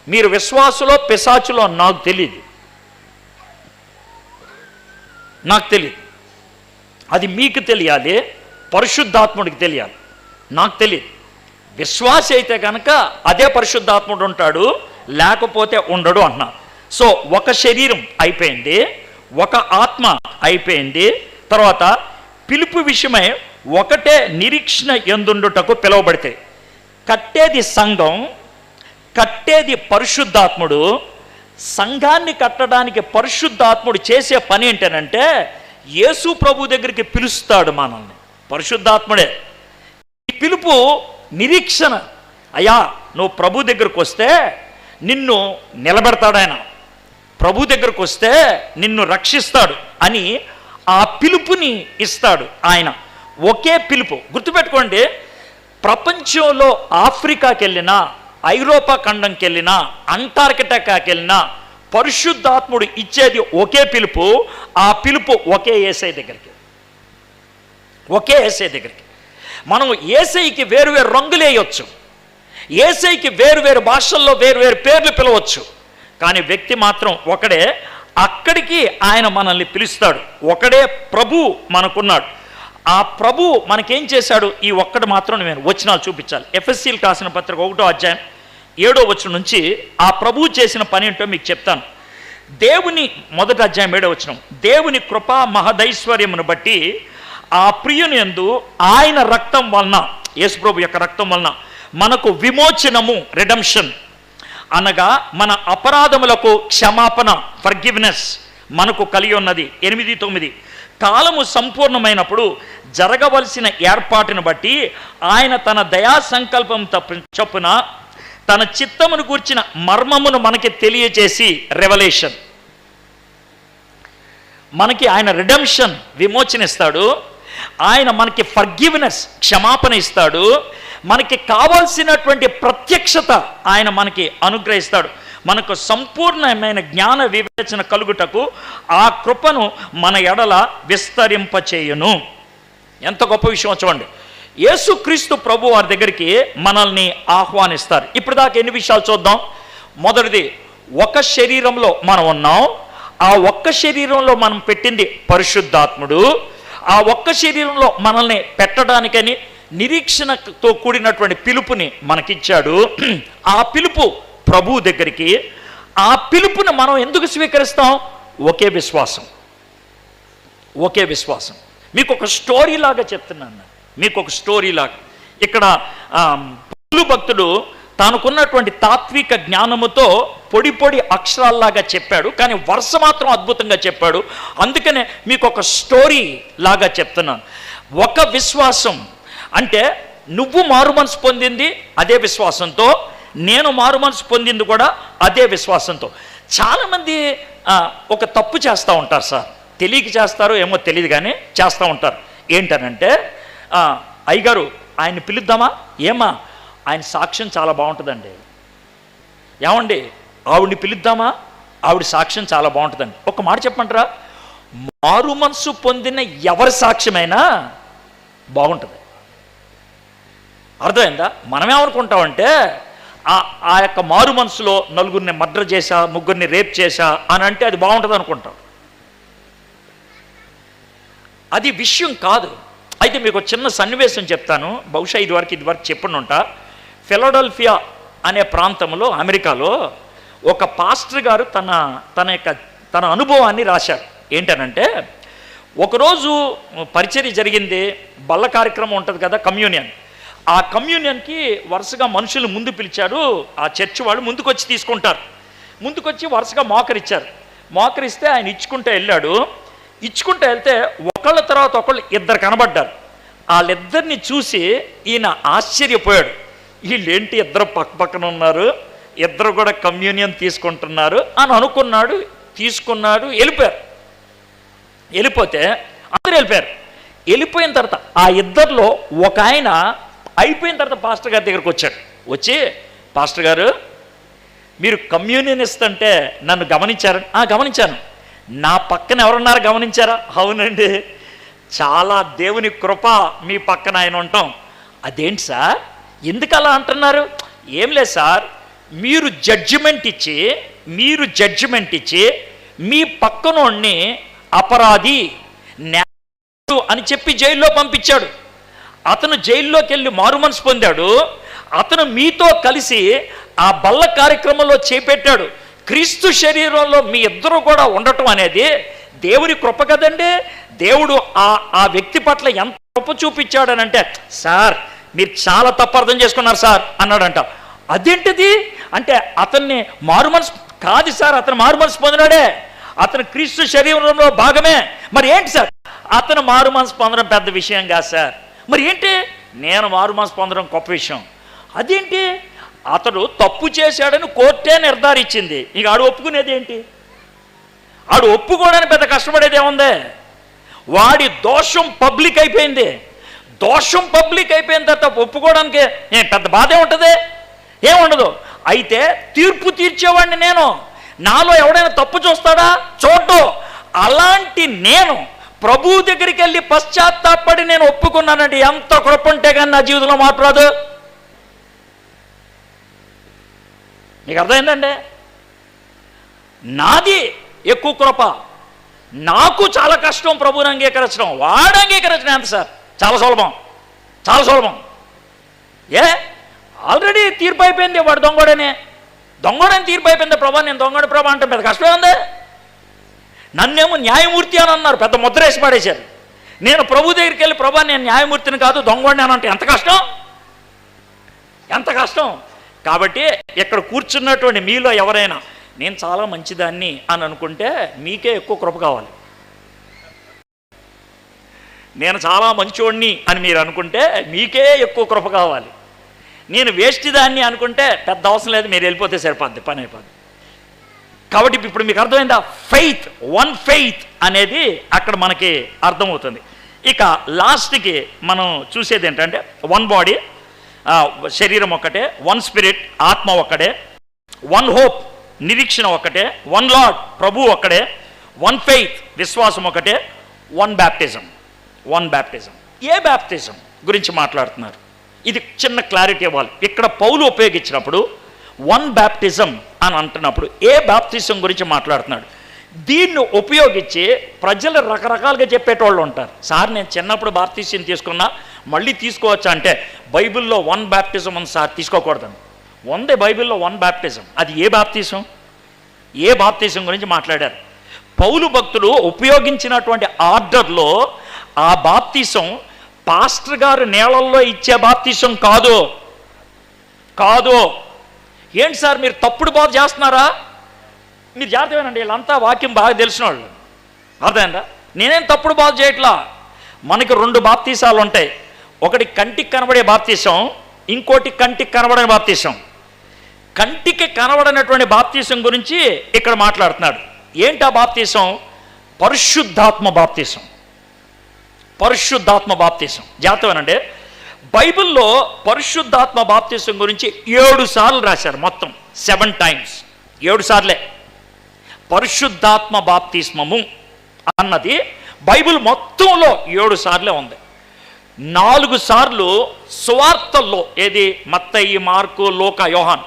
మీరు విశ్వాసులో పిశాచులో నాకు తెలియదు, అది మీకు తెలియాలి, పరిశుద్ధాత్ముడికి తెలియాలి. నాకు తెలియదు. విశ్వాస అయితే కనుక అదే పరిశుద్ధాత్ముడు ఉంటాడు, లేకపోతే ఉండడు అన్నా. సో ఒక శరీరం అయిపోయింది, ఒక ఆత్మ అయిపోయింది. తర్వాత పిలుపు విషయమై ఒకటే నిరీక్షణ ఎందుండుటకు పిలువబడితే కట్టేది సంఘం, కట్టేది పరిశుద్ధాత్ముడు. సంఘాన్ని కట్టడానికి పరిశుద్ధాత్ముడు చేసే పని ఏంటనంటే యేసు ప్రభు దగ్గరికి పిలుస్తాడు మనల్ని. పరిశుద్ధాత్ముడే. ఈ పిలుపు నిరీక్షణ. అయ్యా, నువ్వు ప్రభు దగ్గరకు వస్తే నిన్ను నిలబెడతాడు ఆయన, ప్రభు దగ్గరకు వస్తే నిన్ను రక్షిస్తాడు అని ఆ పిలుపుని ఇస్తాడు ఆయన. ఒకే పిలుపు. గుర్తుపెట్టుకోండి, ప్రపంచంలో ఆఫ్రికాకి వెళ్ళినా, ఐరోపా ఖండంకి వెళ్ళినా, అంటార్కిటికాకి వెళ్ళినా పరిశుద్ధాత్ముడు ఇచ్చేది ఒకే పిలుపు. ఆ పిలుపు ఒకే యేసయ్య దగ్గరికి, ఒకే యేసయ్య దగ్గరికి. మనం యేసయ్యకి వేరువేరు రంగులు వేయవచ్చు, యేసయ్యకి వేరువేరు భాషల్లో వేరువేరు పేర్లు పిలవచ్చు, కానీ వ్యక్తి మాత్రం ఒకడే. అక్కడికి ఆయన మనల్ని పిలుస్తాడు. ఒకడే ప్రభు మనకున్నాడు. ఆ ప్రభు మనకేం చేశాడు? ఈ ఒక్కటి మాత్రం నేను వచనాలు చూపించాలి. ఎఫ్ఎస్సీలకు రాసిన పత్రిక 1వ అధ్యాయం 7వ వచనం నుంచి ఆ ప్రభు చేసిన పని ఏంటో మీకు చెప్తాను. దేవుని 1వ అధ్యాయం 7వ వచనం, దేవుని కృపా మహదైశ్వర్యమును బట్టి ఆ ప్రియుని యందు ఆయన రక్తం వలన, యేసుప్రభు యొక్క రక్తం వలన మనకు విమోచనము, రిడెంప్షన్ అనగా మన అపరాధములకు క్షమాపణ, ఫర్గివ్నెస్ మనకు కలిగి ఉన్నది. 8-9 కాలము సంపూర్ణమైనప్పుడు జరగవలసిన ఏర్పాటును బట్టి ఆయన తన దయా సంకల్పం చొప్పున తన చిత్తమును గూర్చిన మర్మమును మనకి తెలియజేసి, రెవల్యూషన్ మనకి ఆయన రిడెంప్షన్, విమోచన ఇస్తాడు. ఆయన మనకి ఫర్గివ్నెస్, క్షమాపణ ఇస్తాడు. మనకి కావాల్సినటువంటి ప్రత్యక్షత ఆయన మనకి అనుగ్రహిస్తాడు. మనకు సంపూర్ణమైన జ్ఞాన వివేచన కలుగుటకు ఆ కృపను మన ఎడల విస్తరింపచేయును. ఎంత గొప్ప విషయం చూడండి. యేసుక్రీస్తు ప్రభు వారి దగ్గరికి మనల్ని ఆహ్వానిస్తారు. ఇప్పుడు దాకా ఎన్ని విషయాలు చూద్దాం. మొదటిది, ఒక శరీరంలో మనం ఉన్నాం. ఆ ఒక్క శరీరంలో మనం పెట్టింది పరిశుద్ధాత్ముడు. ఆ ఒక్క శరీరంలో మనల్ని పెట్టడానికని నిరీక్షణతో కూడినటువంటి పిలుపుని మనకిచ్చాడు. ఆ పిలుపు ప్రభు దగ్గరికి. ఆ పిలుపుని మనం ఎందుకు స్వీకరిస్తాం? ఒకే విశ్వాసం, ఒకే విశ్వాసం. మీకు ఒక స్టోరీ లాగా చెప్తున్నాను, మీకు ఒక స్టోరీ లాగా. ఇక్కడ పౌలు భక్తుడు తనకున్నటువంటి తాత్విక జ్ఞానముతో పొడి పొడి అక్షరాల్లాగా చెప్పాడు, కానీ వరుస మాత్రం అద్భుతంగా చెప్పాడు. అందుకనే మీకు ఒక స్టోరీ లాగా చెప్తున్నాను. ఒక విశ్వాసం అంటే నువ్వు మారు మనసు పొందింది అదే విశ్వాసంతో, నేను మారు మనసు పొందింది కూడా అదే విశ్వాసంతో. చాలామంది ఒక తప్పు చేస్తూ ఉంటారు సార్, తెలియక చేస్తారో ఏమో తెలియదు కానీ చేస్తూ ఉంటారు. ఏంటనంటే, అయ్యగారు ఆయన్ని పిలుద్దామా, ఏమా ఆయన సాక్ష్యం చాలా బాగుంటుందండి, ఏమండి ఆవిడ్ని పిలుద్దామా, ఆవిడ సాక్ష్యం చాలా బాగుంటుందండి. ఒక మాట చెప్పమంటారా, మారు మనసు పొందిన ఎవరి సాక్ష్యమైనా బాగుంటుంది. అర్థమైందా? మనమేమనుకుంటామంటే ఆ యొక్క మారు మనసులో నలుగురిని మర్డర్ చేశా, ముగ్గురిని రేప్ చేశా అని అంటే అది బాగుంటుంది అనుకుంటాం. అది విషయం కాదు. అయితే మీకు చిన్న సన్నివేశం చెప్తాను, బహుశా ఇదివరకు చెప్పుంటా. ఫిలడెల్ఫియా అనే ప్రాంతంలో అమెరికాలో ఒక పాస్టర్ గారు తన అనుభవాన్ని రాశారు. ఏంటనంటే, ఒకరోజు పరిచర్య జరిగింది, బల్ల కార్యక్రమం ఉంటుంది కదా, కమ్యూనియన్. ఆ కమ్యూనియన్కి వరుసగా మనుషులు ముందు పిలిచారు. ఆ చర్చి వాళ్ళు ముందుకొచ్చి తీసుకుంటారు. ముందుకొచ్చి వరుసగా మోకరిచ్చారు. మోకరిస్తే ఆయన ఇచ్చుకుంటూ వెళ్ళాడు. ఇచ్చుకుంటూ వెళ్తే ఒకళ్ళ తర్వాత ఒకళ్ళు ఇద్దరు కనబడ్డారు. వాళ్ళిద్దరిని చూసి ఈయన ఆశ్చర్యపోయాడు. వీళ్ళేంటి ఇద్దరు పక్క పక్కన ఉన్నారు, ఇద్దరు కూడా కమ్యూనియన్ తీసుకుంటున్నారు అని అనుకున్నాడు. తీసుకున్నాడు, వెళ్ళిపోయారు. వెళ్ళిపోతే అందరూ వెళ్ళిపోయారు. వెళ్ళిపోయిన తర్వాత ఆ ఇద్దరిలో ఒక ఆయన అయిపోయిన తర్వాత పాస్టర్ గారి దగ్గరకు వచ్చాడు. వచ్చి, పాస్టర్ గారు మీరు కమ్యూనియన్ ఇస్తుంటే నన్ను గమనించారు? గమనించాను. నా పక్కన ఎవరున్నారు గమనించారా? అవునండి, చాలా దేవుని కృప మీ పక్కన ఆయన ఉంటాం. అదేంటి సార్, ఎందుకు అలా అంటున్నారు? ఏం లేదు సార్, మీరు జడ్జిమెంట్ ఇచ్చి మీ పక్కనోడిని అపరాధి అని చెప్పి జైల్లో పంపించాడు. అతను జైల్లోకి వెళ్ళి మారు మనసు పొందాడు. అతను మీతో కలిసి ఆ బల్ల కార్యక్రమంలో చేపెట్టాడు. క్రీస్తు శరీరంలో మీ ఇద్దరు కూడా ఉండటం అనేది దేవుని కృప కదండి. దేవుడు ఆ వ్యక్తి పట్ల ఎంత కృప చూపించాడనంటే, సార్ మీరు చాలా తప్పు అర్థం చేసుకున్నారు సార్ అన్నాడంట. అదేంటిది అంటే, అతన్ని మారు మనసు కాదు సార్, అతను మారు మనసు పొందినాడే, అతను క్రీస్తు శరీరంలో భాగమే. మరి ఏంటి సార్, అతను మారు మనసు పొందడం పెద్ద విషయం కాదు సార్. మరి ఏంటి, నేను మారు మనసు పొందడం గొప్ప విషయం. అదేంటి, అతడు తప్పు చేశాడని కోర్టే నిర్ధారించింది. ఇక ఆడు ఒప్పుకునేది ఏంటి? ఆడు ఒప్పుకోవడానికి పెద్ద కష్టపడేది ఏముంది? వాడి దోషం పబ్లిక్ అయిపోయింది. దోషం పబ్లిక్ అయిపోయిన తర్వాత ఒప్పుకోవడానికి పెద్ద బాధ ఏముంటుంది? ఏముండదు. అయితే తీర్పు తీర్చేవాడిని నేను. నాలో ఎవడైనా తప్పు చూస్తాడా? చూడ్డు. అలాంటి నేను ప్రభు దగ్గరికి వెళ్ళి పశ్చాత్తాపడి నేను ఒప్పుకున్నానండి. ఎంత కృప ఉంటే కానీ నా జీవితంలో మార్పు రాదు. మీకు అర్థమైందండి? నాది ఎక్కువ కృప, నాకు చాలా కష్టం ప్రభువుని అంగీకరించడం. వాడు అంగీకరించడం ఎంత సార్? చాలా సులభం, చాలా సులభం. ఆల్రెడీ తీర్పు అయిపోయింది. వాడు దొంగడని తీర్పు అయిపోయింది. ప్రభా నేను దొంగడు ప్రభా అంటే పెద్ద కష్టమే ఉంది. నన్నేమో న్యాయమూర్తి అని అన్నారు, పెద్ద ముద్ర వేసి పడేశారు. నేను ప్రభు దగ్గరికి వెళ్ళి ప్రభా నేను న్యాయమూర్తిని కాదు దొంగడిని అని అంటే ఎంత కష్టం, ఎంత కష్టం. కాబట్టి ఇక్కడ కూర్చున్నటువంటి మీలో ఎవరైనా నేను చాలా మంచిదాన్ని అని అనుకుంటే మీకే ఎక్కువ కృప కావాలి. నేను చాలా మంచివాడిని అని మీరు అనుకుంటే మీకే ఎక్కువ కృప కావాలి. నేను వేస్ట్ దాన్ని అనుకుంటే పెద్ద అవసరం లేదు, మీరు వెళ్ళిపోతే సరిపోద్ది, పని అయిపోద్ది. కాబట్టి ఇప్పుడు మీకు అర్థమైందా? వన్ ఫెయిత్ అనేది అక్కడ మనకి అర్థమవుతుంది. ఇక లాస్ట్కి మనం చూసేది ఏంటంటే, వన్ బాడీ శరీరం ఒక్కటే, వన్ స్పిరిట్ ఆత్మ ఒక్కడే, వన్ హోప్ నిరీక్షణ ఒక్కటే, వన్ లార్డ్ ప్రభు ఒక్కడే, వన్ ఫెయిత్ విశ్వాసం ఒకటే, వన్ బ్యాప్టిజం. ఏ బ్యాప్టిజం గురించి మాట్లాడుతున్నారు? ఇది చిన్న క్లారిటీ ఇవ్వాలి. ఇక్కడ పౌలు ఉపయోగించినప్పుడు వన్ బ్యాప్టిజం అని అంటున్నప్పుడు ఏ బ్యాప్టిజం గురించి మాట్లాడుతున్నాడు? దీన్ని ఉపయోగించి ప్రజలు రకరకాలుగా చెప్పేటోళ్ళు ఉంటారు. సార్ నేను చిన్నప్పుడు బాప్టిజం తీసుకున్నా మళ్ళీ తీసుకోవచ్చా అంటే, బైబిల్లో వన్ బ్యాప్టిజం ఉంది సార్, తీసుకోకూడదని ఉంది. బైబిల్లో వన్ బ్యాప్టిజం. అది ఏ బాప్టిజం గురించి మాట్లాడారు. పౌలు భక్తులు ఉపయోగించినటువంటి ఆర్డర్లో ఆ బాప్తిసం పాస్టర్ గారు నేలల్లో ఇచ్చే బాప్తిసం కాదు. ఏంటి సార్ మీరు తప్పుడు బోధ చేస్తున్నారా? మీరు జాగ్రత్తమేనండి, వీళ్ళంతా వాక్యం బాగా తెలిసిన వాళ్ళు, అర్థమైందా? నేనేం తప్పుడు బోధ చేయట్లా. మనకి 2 బాప్తీసాలు ఉంటాయి. ఒకటి కంటికి కనబడే బాప్తీసం, ఇంకోటి కంటికి కనబడని బాప్తీసం. కంటికి కనబడనటువంటి బాప్తీసం గురించి ఇక్కడ మాట్లాడుతున్నాడు. ఏంటి ఆ బాప్తీసం? పరిశుద్ధాత్మ బాప్తీసం. పరిశుద్ధాత్మ బాప్తీసం. జాగ్రత్తమేనండి, బైబిల్లో పరిశుద్ధాత్మ బాప్తీసం గురించి 7 సార్లు రాశారు. మొత్తం 7 టైమ్స్, 7 సార్లే పరిశుద్ధాత్మ బాప్తిస్మము అన్నది బైబిల్ మొత్తంలో 7 సార్లే ఉంది. 4 సార్లు సువార్తల్లో, ఏది మత్తయి, మార్కు, లూకా, యోహాన్,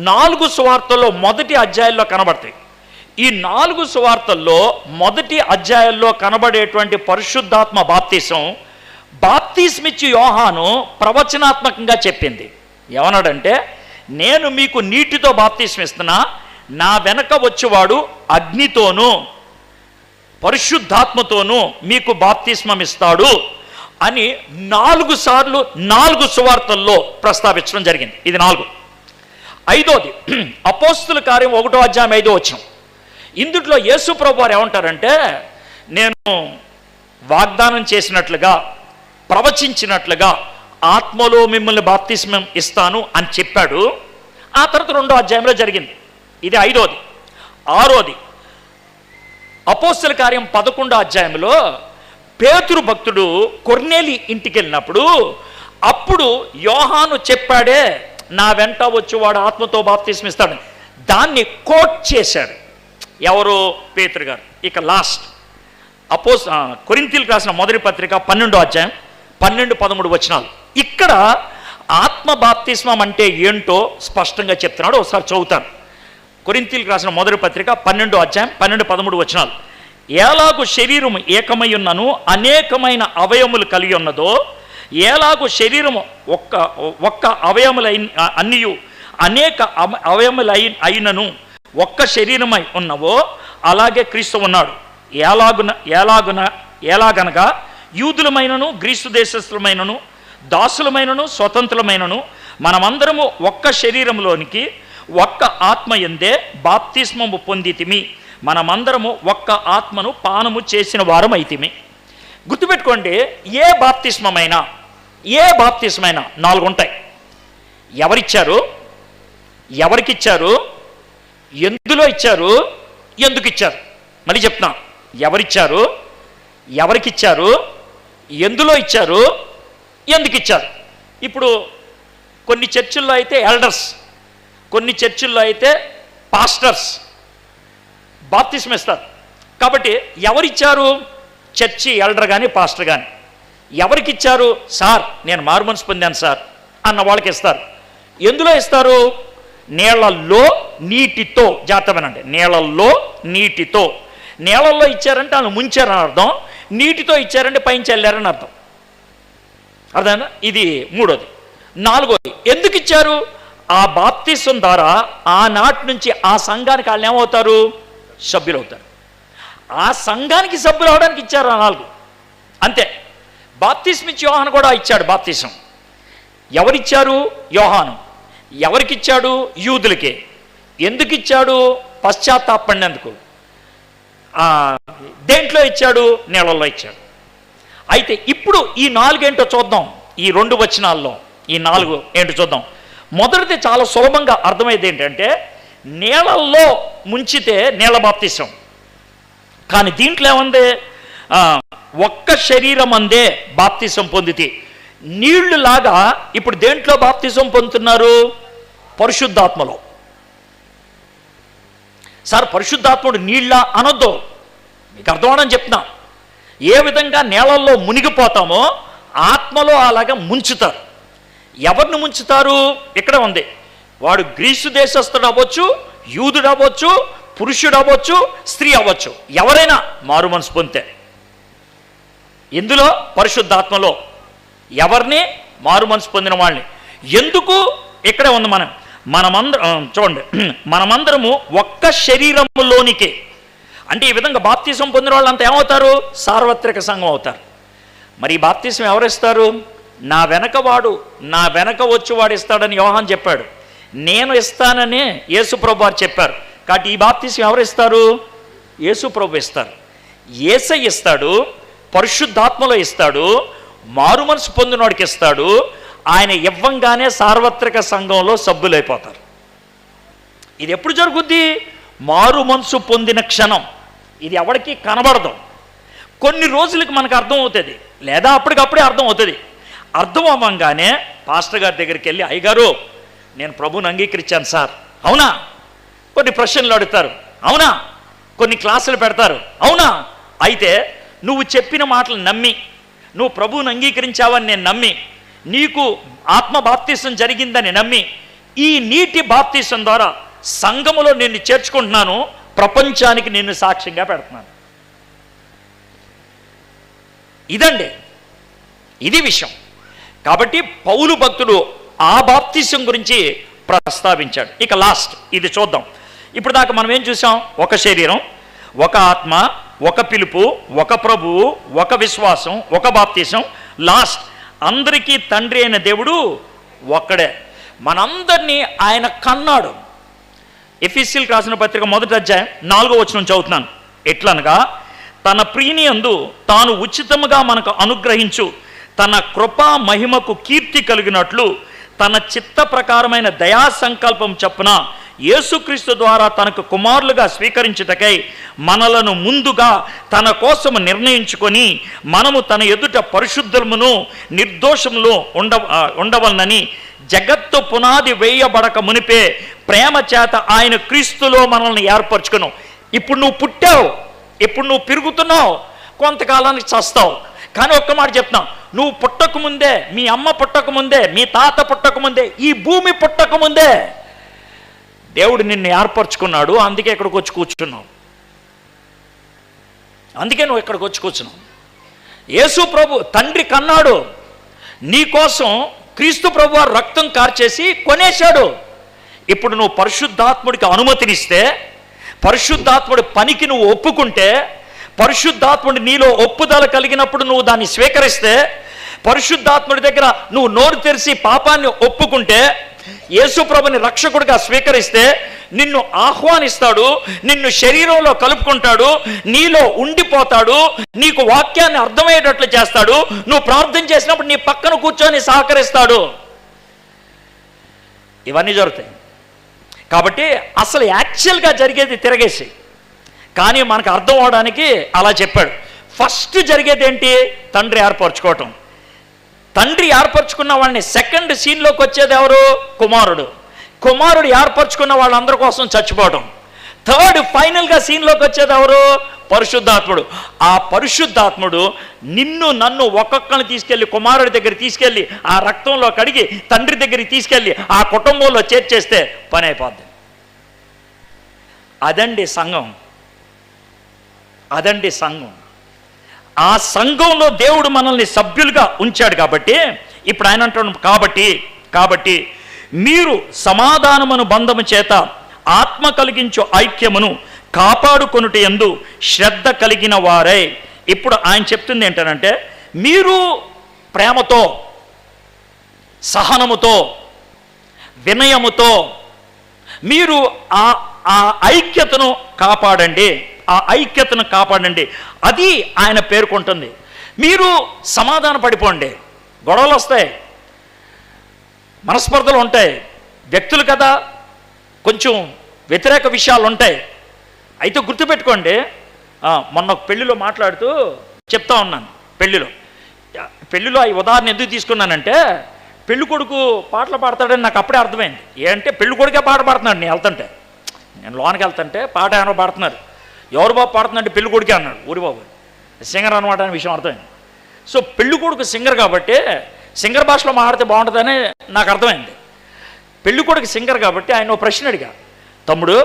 4 సువార్తల్లో మొదటి అధ్యాయంలో కనబడతాయి. ఈ 4 సువార్తల్లో మొదటి అధ్యాయంలో కనబడేటువంటి పరిశుద్ధాత్మ బాప్తిసం, బాప్తిస్మిచ్చి యోహాను ప్రవచనాత్మకంగా చెప్పింది. ఏమన్నాడంటే, నేను మీకు నీటితో బాప్తిస్మ ఇస్తున్నా, నా వెనక వచ్చేవాడు అగ్నితోనూ పరిశుద్ధాత్మతోనూ మీకు బాప్తిస్మం ఇస్తాడు అని 4 సార్లు 4 సువార్తల్లో ప్రస్తావించడం జరిగింది. ఇది 4. 5వది అపోస్తుల కార్యం 1వ అధ్యాయం 5వ వచనం. ఇందుట్లో యేసు ప్రభు వారు ఏమంటారంటే, నేను వాగ్దానం చేసినట్లుగా, ప్రవచించినట్లుగా ఆత్మలో మిమ్మల్ని బాప్తిస్మం ఇస్తాను అని చెప్పాడు. ఆ తర్వాత 2వ అధ్యాయంలో జరిగింది. ఇది 5వది. 6వది అపోస్తల కార్యం 11వ అధ్యాయంలో పేతురు భక్తుడు కొర్నేలి ఇంటికి వెళ్ళినప్పుడు, అప్పుడు యోహాను చెప్పాడే, నా వెంట వచ్చేవాడు ఆత్మతో బాప్తిస్మం ఇస్తాడు, దాన్ని కోట్ చేశాడు. ఎవరు? పేతురు గారు. ఇక లాస్ట్ కొరింథీయులకు రాసిన మొదటి పత్రిక 12వ అధ్యాయం 12-13 వచనాలు. ఇక్కడ ఆత్మ బాప్తిస్మం అంటే ఏంటో స్పష్టంగా చెప్తున్నాడు. ఒకసారి చదువుతాను. కొరింథీయులకు రాసిన మొదటి పత్రిక 12వ అధ్యాయం 12-13 వచనాలు. ఎలాగు శరీరము ఏకమై ఉన్నను అనేకమైన అవయములు కలిగి ఉన్నదో, ఎలాగు శరీరము ఒక్క అవయములు అన్నియు అనేక అవయములు అయినను ఒక్క శరీరమై ఉన్నవో, అలాగే క్రీస్తు ఉన్నాడు. ఎలాగనగా యూదులమైనను గ్రీసు దేశస్థులమైనను దాసులమైనను స్వతంత్రులమైనను మనమందరము ఒక్క శరీరంలోనికి ఒక్క ఆత్మ యందే బాప్తిస్మము పొందితిమి, మనమందరము ఒక్క ఆత్మను పానము చేసిన వారం అయితిమి. గుర్తుపెట్టుకోండి, ఏ బాప్తిస్మమైనా 4 ఉంటాయి. ఎవరిచ్చారు, ఎవరికిచ్చారు, ఎందులో ఇచ్చారు, ఎందుకు ఇచ్చారు? మళ్ళీ చెప్తున్నా, ఎవరిచ్చారు, ఎవరికిచ్చారు, ఎందులో ఇచ్చారు, ఎందుకు ఇచ్చారు? ఇప్పుడు కొన్ని చర్చిల్లో అయితే ఎల్డర్స్, కొన్ని చర్చిల్లో అయితే పాస్టర్స్ బాప్తిస్మం ఇస్తారు. కాబట్టి ఎవరిచ్చారు? చర్చి ఎల్డర్ కానీ పాస్టర్ కానీ. ఎవరికి ఇచ్చారు? సార్ నేను మారుమనసు పొందాను సార్ అన్న వాళ్ళకి ఇస్తారు. ఎందులో ఇస్తారు? నీళ్లలో నీటితో. జాగ్రత్తమేనండి, నీళ్లలో నీటితో. నీళ్లలో ఇచ్చారంటే వాళ్ళు ముంచారని అర్థం, నీటితో ఇచ్చారంటే పైన చల్లారని అర్థం. అర్థమైందా? ఇది 3వది. 4వది ఎందుకు ఇచ్చారు? ఆ బాప్తిస్మం ద్వారా ఆనాటి నుంచి ఆ సంఘానికి వాళ్ళు ఏమవుతారు? సభ్యులు అవుతారు. ఆ సంఘానికి సభ్యులు అవడానికి ఇచ్చారు ఆ 4. అంతే. బాప్తిస్మం ఇచ్చి యోహాను కూడా ఇచ్చాడు బాప్తిస్మం. ఎవరిచ్చారు? యోహాను. ఎవరికిచ్చాడు? యూదులకే. ఎందుకు ఇచ్చాడు? పశ్చాత్తాపడినందుకు. దేంట్లో ఇచ్చాడు? నీళ్ళల్లో ఇచ్చాడు. అయితే ఇప్పుడు ఈ 4 ఏంటో చూద్దాం. ఈ 2 వచనాల్లో ఈ 4 ఏంటో చూద్దాం. మొదటిది చాలా సులభంగా అర్థమైంది ఏంటంటే, నీళ్ళల్లో ముంచితే నీళ్ళ బాప్తిస్మం. కానీ దీంట్లో ఏముంది? ఒక్క శరీరం అందే బాప్తిస్మం పొందితే. నీళ్లు లాగా ఇప్పుడు దేంట్లో బాప్తిస్మం పొందుతున్నారు? పరిశుద్ధాత్మలో. సార్ పరిశుద్ధాత్ముడు నీళ్ళ అనొద్దు, మీకు అర్థమవడం చెప్తున్నా. ఏ విధంగా నీళ్ళల్లో మునిగిపోతామో ఆత్మలో అలాగా ముంచుతారు. ఎవరిని ముంచుతారు? ఇక్కడ ఉంది. వాడు గ్రీసు దేశస్థుడు అవ్వచ్చు, యూదుడు అవ్వచ్చు, పురుషుడు అవ్వచ్చు, స్త్రీ అవ్వచ్చు, ఎవరైనా మారు మనసు పొందితే. ఇందులో పరిశుద్ధాత్మలో ఎవరిని? మారు మనసు పొందిన వాళ్ళని. ఎందుకు? ఇక్కడే ఉంది. మనమందరం చూడండి, మనమందరము ఒక్క శరీరంలోనికే. అంటే ఈ విధంగా బాప్తిస్మం పొందిన వాళ్ళంతా ఏమవుతారు? సార్వత్రిక సంఘం అవుతారు. మరి ఈ బాప్తిస్మం ఎవరిస్తారు? నా వెనక వచ్చి వాడు ఇస్తాడని యోహాను చెప్పాడు. నేను ఇస్తానని యేసుప్రభు వారు చెప్పారు. కాబట్టి ఈ బాప్తీసం ఎవరు ఇస్తారు? యేసుప్రభు ఇస్తారు. యేసయ్య ఇస్తాడు, పరిశుద్ధాత్మలో ఇస్తాడు, మారు మనసు పొందినోడికి ఇస్తాడు. ఆయన ఇవ్వంగానే సార్వత్రిక సంఘంలో సభ్యులైపోతారు. ఇది ఎప్పుడు జరుగుద్ది? మారు మనసు పొందిన క్షణం. ఇది ఎవరికి కనబడదు. కొన్ని రోజులకి మనకు అర్థం అవుతుంది, లేదా అప్పటికప్పుడే అర్థం అవుతుంది. అర్థం అవ్వంగానే పాస్టర్ గారి దగ్గరికి వెళ్ళి, అయ్యగారు నేను ప్రభువుని అంగీకరించాను సార్. అవునా? కొన్ని ప్రశ్నలు అడుగుతారు. అవునా? కొన్ని క్లాసులు పెడతారు. అవునా? అయితే నువ్వు చెప్పిన మాటలు నమ్మి, నువ్వు ప్రభువుని అంగీకరించావని నేను నమ్మి, నీకు ఆత్మ బాప్తీసం జరిగిందని నమ్మి, ఈ నీటి బాప్తీసం ద్వారా సంఘములో నిన్ను చేర్చుకుంటున్నాను, ప్రపంచానికి నిన్ను సాక్ష్యంగా పెడుతున్నాను. ఇదండి, ఇది విషయం. కాబట్టి పౌలు భక్తుడు ఆ బాప్తీసం గురించి ప్రస్తావించాడు. ఇక లాస్ట్ ఇది చూద్దాం. ఇప్పుడు దాకా మనం ఏం చూసాం? ఒక శరీరం, ఒక ఆత్మ, ఒక పిలుపు, ఒక ప్రభువు, ఒక విశ్వాసం, ఒక బాప్తీసం. లాస్ట్, అందరికీ తండ్రి అయిన దేవుడు ఒక్కడే. మనందరినీ ఆయన కన్నాడు. ఎఫెసీయులకు రాసిన పత్రిక 1వ అధ్యాయం 4వ వచనం చదువుతున్నాను. ఎట్లనగా తన ప్రియనియందు తాను ఉచితముగా మనకు అనుగ్రహించు తన కృపా మహిమకు కీర్తి కలిగినట్లు తన చిత్త ప్రకారమైన దయా సంకల్పం చొప్పున యేసుక్రీస్తు ద్వారా తనకు కుమారులుగా స్వీకరించుటకై మనలను ముందుగా తన కోసము నిర్ణయించుకొని మనము తన ఎదుట పరిశుద్ధమును నిర్దోషములు ఉండవలనని జగత్తు పునాది వేయబడక మునిపే ప్రేమ చేత ఆయన క్రీస్తులో మనల్ని ఏర్పరచుకున్నాం. ఇప్పుడు నువ్వు పుట్టావు, ఇప్పుడు నువ్వు పెరుగుతున్నావు, కొంతకాలానికి చస్తావు. కానీ ఒక్క మాట చెప్తున్నావు, నువ్వు పుట్టకముందే, మీ అమ్మ పుట్టకముందే, మీ తాత పుట్టకముందే, ఈ భూమి పుట్టకముందే దేవుడు నిన్ను ఏర్పరచుకున్నాడు. అందుకే ఇక్కడికి వచ్చి కూర్చున్నావు. అందుకే నువ్వు ఇక్కడికి వచ్చి కూర్చున్నావు. యేసు ప్రభు తండ్రి కన్నాడు నీ కోసం. క్రీస్తు ప్రభు వారు రక్తం కార్చేసి కొనేశాడు. ఇప్పుడు నువ్వు పరిశుద్ధాత్ముడికి అనుమతినిస్తే, పరిశుద్ధాత్ముడి పనికి నువ్వు ఒప్పుకుంటే, పరిశుద్ధాత్ముడి నీలో ఒప్పుదల కలిగినప్పుడు నువ్వు దాన్ని స్వీకరిస్తే, పరిశుద్ధాత్ముడి దగ్గర నువ్వు నోరు తెరిచి పాపాన్ని ఒప్పుకుంటే, యేసు ప్రభుని రక్షకుడిగా స్వీకరిస్తే నిన్ను ఆహ్వానిస్తాడు, నిన్ను శరీరంలో కలుపుకుంటాడు, నీలో ఉండిపోతాడు, నీకు వాక్యాన్ని అర్థమయ్యేటట్లు చేస్తాడు. నువ్వు ప్రార్థన చేసినప్పుడు నీ పక్కన కూర్చొని సహకరిస్తాడు. ఇవన్నీ జరుగుతాయి. కాబట్టి అసలు యాక్చువల్గా జరిగేది తిరగేసి, కానీ మనకు అర్థం అవడానికి అలా చెప్పాడు. ఫస్ట్ జరిగేది ఏంటి? తండ్రి ఏర్పరచుకోవటం. తండ్రి ఏర్పరచుకున్న వాళ్ళని సెకండ్ సీన్లోకి వచ్చేది ఎవరు? కుమారుడు. కుమారుడు ఏర్పరచుకున్న వాళ్ళందరి కోసం చచ్చిపోవటం. థర్డ్ ఫైనల్గా సీన్లోకి వచ్చేది ఎవరు? పరిశుద్ధాత్ముడు. ఆ పరిశుద్ధాత్ముడు నిన్ను నన్ను ఒక్కొక్కరిని తీసుకెళ్ళి కుమారుడి దగ్గర తీసుకెళ్ళి ఆ రక్తంలో కడిగి తండ్రి దగ్గరికి తీసుకెళ్ళి ఆ కుటుంబంలో చేర్చేస్తే పని అయిపోద్ది. అదండి సంఘం. అదండి సంఘం. ఆ సంఘంలో దేవుడు మనల్ని సభ్యులుగా ఉంచాడు. కాబట్టి ఇప్పుడు ఆయన అంటున్నాడు, కాబట్టి మీరు సమాధానమును బంధము చేత ఆత్మ కలిగించు ఐక్యమును కాపాడుకొనుట యందు శ్రద్ధ కలిగిన వారై. ఇప్పుడు ఆయన చెప్తుంది ఏంటంటే, మీరు ప్రేమతో, సహనముతో, వినయముతో మీరు ఆ ఐక్యతను కాపాడండి. ఆ ఐక్యతను కాపాడండి. అది ఆయన పేర్కొంటుంది. మీరు సమాధాన పడిపోండి. గొడవలు వస్తాయి, మనస్పర్ధలు ఉంటాయి, వ్యక్తులు కదా, కొంచెం వ్యతిరేక విషయాలు ఉంటాయి. అయితే గుర్తుపెట్టుకోండి, మొన్న పెళ్ళిలో మాట్లాడుతూ చెప్తా ఉన్నాను. పెళ్ళిలో ఈ ఉదాహరణ ఎందుకు తీసుకున్నానంటే, పెళ్ళి కొడుకు పాటలు పాడతాడని నాకు అప్పుడే అర్థమైంది. ఏంటంటే పెళ్ళి కొడుకే పాట పాడుతున్నాడు. నేను వెళ్తుంటే, నేను లోనికి వెళ్తుంటే పాట ఏమో పాడుతున్నారు. ఎవరు బాబు పాడుతుందంటే పెళ్ళి కొడుకే అన్నాడు. ఊరి బాబు సింగర్ అనమాట అనే విషయం అర్థమైంది. సో పెళ్ళి కొడుకు సింగర్ కాబట్టి సింగర్ భాషలో మాట్లాడితే బాగుంటుందని నాకు అర్థమైంది. పెళ్ళి కొడుకు సింగర్ కాబట్టి ఆయన ఒక ప్రశ్న అడిగా, తమ్ముడు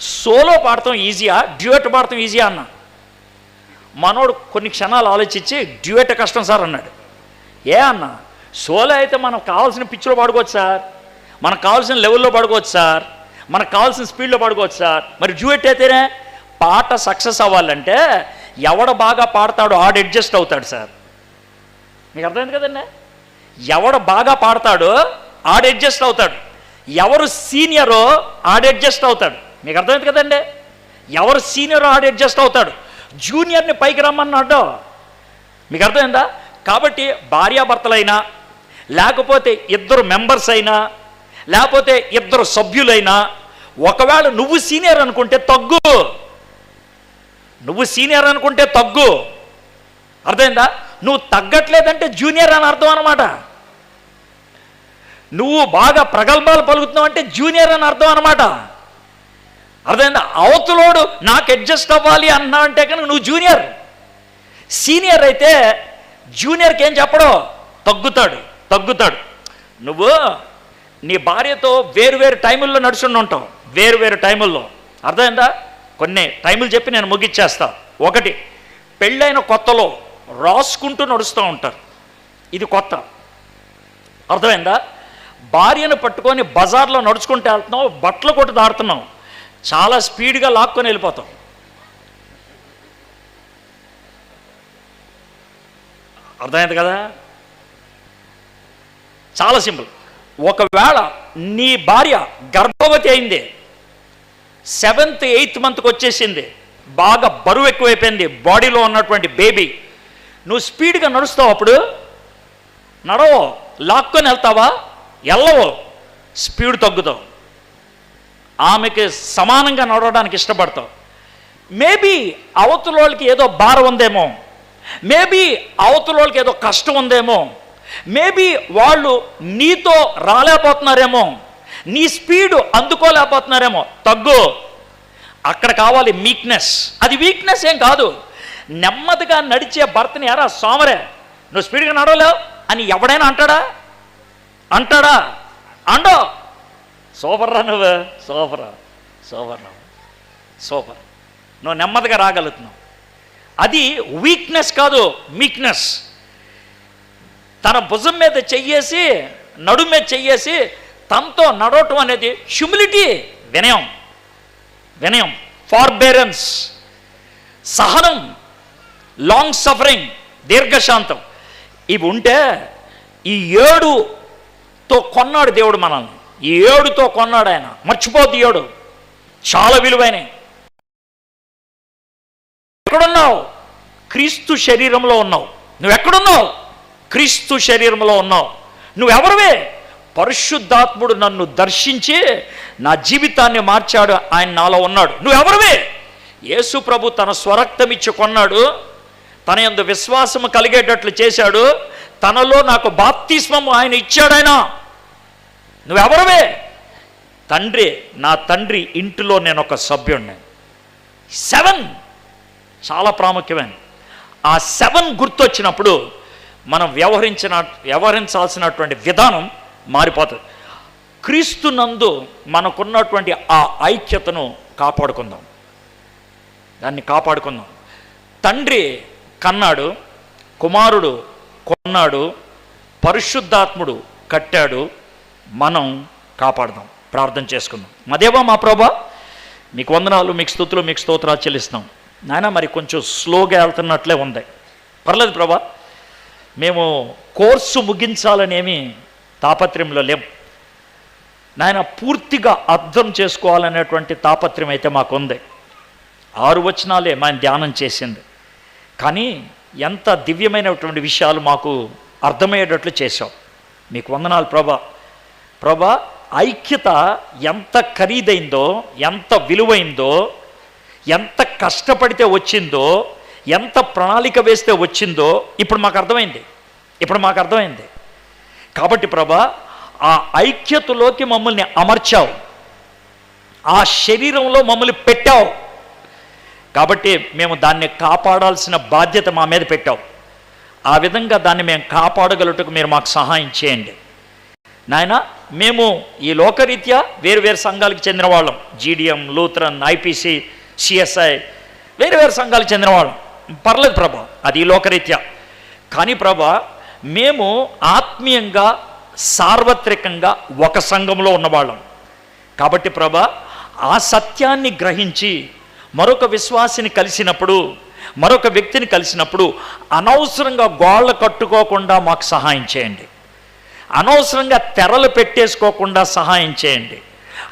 సోలో పాడటం ఈజీయా, డ్యూయట్ పాడటం ఈజీయా అన్నా. మనోడు కొన్ని క్షణాలు ఆలోచించి డ్యూయట్ కష్టం సార్ అన్నాడు. ఏ అన్నా, సోలో అయితే మనకు కావాల్సిన పిచ్లో పాడుకోవచ్చు సార్, మనకు కావాల్సిన లెవెల్లో పాడుకోవచ్చు సార్, మనకు కావాల్సిన స్పీడ్లో పాడుకోవచ్చు సార్. మరి డ్యూయట్ అయితేనే పాట సక్సెస్ అవ్వాలంటే ఎవడ బాగా పాడతాడో ఆడు అడ్జస్ట్ అవుతాడు సార్. మీకు అర్థమైంది కదండి? ఎవడ బాగా పాడతాడో ఆడు అడ్జస్ట్ అవుతాడు. ఎవరు సీనియరో ఆడు అడ్జస్ట్ అవుతాడు. మీకు అర్థమైంది కదండి, ఎవరు సీనియరో ఆడు అడ్జస్ట్ అవుతాడు. జూనియర్ని పైకి రమ్మన్నాడు. మీకు అర్థమైందా? కాబట్టి భార్యాభర్తలైనా, లేకపోతే ఇద్దరు మెంబర్స్ అయినా, లేకపోతే ఇద్దరు సభ్యులైనా, ఒకవేళ నువ్వు సీనియర్ అనుకుంటే తగ్గు. నువ్వు సీనియర్ అనుకుంటే తగ్గు. అర్థమైందా? నువ్వు తగ్గట్లేదంటే జూనియర్ అని అర్థం అన్నమాట. నువ్వు బాగా ప్రగల్భాలు పలుకుతున్నావు అంటే జూనియర్ అని అర్థం అన్నమాట. అర్థమైందా? అవతలోడు నాకు అడ్జస్ట్ అవ్వాలి అన్నా అంటే కనుక నువ్వు జూనియర్. సీనియర్ అయితే జూనియర్కి ఏం చెప్పడో తగ్గుతాడు. నువ్వు నీ భార్యతో వేరు టైముల్లో నడుచుండి ఉంటావు, వేరు టైముల్లో. అర్థమైందా? కొన్ని టైములు చెప్పి నేను ముగిచ్చేస్తా. ఒకటి, పెళ్ళైన కొత్తలో రాసుకుంటూ నడుస్తూ ఉంటారు, ఇది కొత్త. అర్థమైందా? భార్యను పట్టుకొని బజార్లో నడుచుకుంటూ వెళ్తున్నావు, బట్టలు కొట్టి దాడుతున్నావు, చాలా స్పీడ్గా లాక్కొని వెళ్ళిపోతావు. అర్థమైంది కదా? చాలా సింపుల్. ఒకవేళ నీ భార్య గర్భవతి అయింది, 7th 8th మంత్కి వచ్చేసింది, బాగా బరువు ఎక్కువైపోయింది బాడీలో ఉన్నటువంటి బేబీ, నువ్వు స్పీడ్గా నడుస్తావు. అప్పుడు నడవో, లాక్కొని వెళ్తావా? వెళ్ళవో, స్పీడ్ తగ్గుతావు. ఆమెకి సమానంగా నడవడానికి ఇష్టపడతావు. మేబీ అవతలోళ్ళకి ఏదో భారం ఉందేమో, మేబీ అవతలోళ్ళకి ఏదో కష్టం ఉందేమో, మేబీ వాళ్ళు నీతో రాలేకపోతున్నారేమో, నీ స్పీడు అందుకోలేకపోతున్నారేమో. తగ్గు. అక్కడ కావాలి మీక్నెస్. అది వీక్నెస్ ఏం కాదు. నెమ్మదిగా నడిచే భర్తని ఎరా సోమరే నువ్వు స్పీడ్గా నడవలేవు అని ఎవడైనా అంటాడా? అండో సూపర్ రా, నువ్వు సూపర్, నువ్వు నెమ్మదిగా రాగలుగుతున్నావు. అది వీక్నెస్ కాదు, మీక్నెస్. తన భుజం మీద చెయ్యేసి, నడుము మీద చెయ్యేసి తనతో నడవటం అనేది హ్యూమిలిటీ, వినయం, ఫార్బేరెన్స్, సహనం, లాంగ్ సఫరింగ్, దీర్ఘశాంతం. ఇవి ఉంటే ఈ 7తో కొన్నాడు దేవుడు మనల్ని. ఈ 7తో కొన్నాడు ఆయన. మర్చిపోద్ది 7 చాలా విలువైన. ఎక్కడున్నావు? క్రీస్తు శరీరంలో ఉన్నావు. నువ్వెక్కడున్నావు? క్రీస్తు శరీరంలో ఉన్నావు. నువ్వెవరివే? పరిశుద్ధాత్ముడు నన్ను దర్శించి నా జీవితాన్ని మార్చాడు, ఆయన నాలో ఉన్నాడు. నువ్వెవరివే? యేసు ప్రభు తన స్వరక్తం ఇచ్చి కొన్నాడు, తన యందు విశ్వాసము కలిగేటట్లు చేశాడు, తనలో నాకు బాప్తిస్మము ఆయన ఇచ్చాడు. ఆయన నువ్వెవరివే? తండ్రి, నా తండ్రి ఇంటిలో నేను ఒక సభ్యుడిని. 7 చాలా ప్రాముఖ్యమైన. ఆ 7 గుర్తొచ్చినప్పుడు మనం వ్యవహరించాల్సినటువంటి విధానం మారిపోతుంది. క్రీస్తునందు మనకున్నటువంటి ఆ ఐక్యతను కాపాడుకుందాం, దాన్ని కాపాడుకుందాం. తండ్రి కన్నాడు, కుమారుడు కొన్నాడు, పరిశుద్ధాత్ముడు కట్టాడు, మనం కాపాడదాం. ప్రార్థన చేసుకుందాం. మా దేవా, మా ప్రభా, మీకు వందనాలు, మీకు స్తుతులు, మీకు స్తోత్రాలు చెల్లిస్తున్నాం నాయన. మరి కొంచెం స్లోగా వెళ్తున్నట్లే ఉంది, పర్లేదు ప్రభా. మేము కోర్సు ముగించాలనేమి తాపత్రయంలో లేం నాయన. పూర్తిగా అర్థం చేసుకోవాలనేటువంటి తాపత్రయం అయితే మాకుంది. 6 వచనాలే మనం ధ్యానం చేసింది, కానీ ఎంత దివ్యమైనటువంటి విషయాలు మాకు అర్థమయ్యేటట్లు చేశావు. మీకు వందనాలు ప్రభా. ఐక్యత ఎంత ఖరీదైందో, ఎంత విలువైందో, ఎంత కష్టపడితే వచ్చిందో, ఎంత ప్రణాళిక వేస్తే వచ్చిందో ఇప్పుడు మాకు అర్థమైంది. కాబట్టి ప్రభా, ఆ ఐక్యతలోకి మమ్మల్ని అమర్చావు, ఆ శరీరంలో మమ్మల్ని పెట్టావు. కాబట్టి మేము దాన్ని కాపాడాల్సిన బాధ్యత మా మీద పెట్టావు. ఆ విధంగా దాన్ని మేము కాపాడగలుగుటకు మీరు మాకు సహాయం చేయండి నాయన. మేము ఈ లోకరీత్యా వేరు సంఘాలకు చెందిన వాళ్ళం, జీడిఎం, లూథరన్, ఐపీసీ, సిఎస్ఐ, వేరు సంఘాలకు చెందిన వాళ్ళం. పర్లేదు ప్రభా, అది లోకరీత్యా. కానీ ప్రభా, మేము ఆత్మీయంగా సార్వత్రికంగా ఒక సంఘంలో ఉన్నవాళ్ళం. కాబట్టి ప్రభా, ఆ సత్యాన్ని గ్రహించి మరొక విశ్వాసిని కలిసినప్పుడు, మరొక వ్యక్తిని కలిసినప్పుడు అనవసరంగా గోళ్ళ కట్టుకోకుండా మాకు సహాయం చేయండి. అనవసరంగా తెరలు పెట్టేసుకోకుండా సహాయం చేయండి.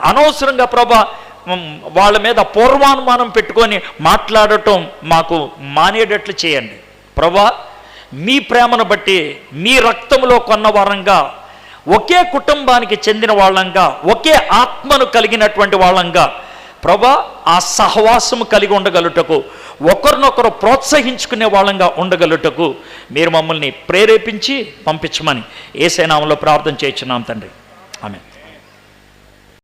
అనవసరంగా ప్రభా వాళ్ళ మీద పూర్వానుమానం పెట్టుకొని మాట్లాడటం మాకు మానేటట్లు చేయండి. ప్రభా మీ ప్రేమను బట్టి మీ రక్తంలో కొన్న వారంగా, ఒకే కుటుంబానికి చెందిన వాళ్ళంగా, ఒకే ఆత్మను కలిగినటువంటి వాళ్ళంగా ప్రభా ఆ సహవాసము కలిగి ఉండగలుగుటకు, ఒకరినొకరు ప్రోత్సహించుకునే వాళ్ళంగా ఉండగలుగుటకు మీరు మమ్మల్ని ప్రేరేపించి పంపించమని యేసు నామములో ప్రార్థన చేయించున్నాం తండ్రి. ఆమేన్.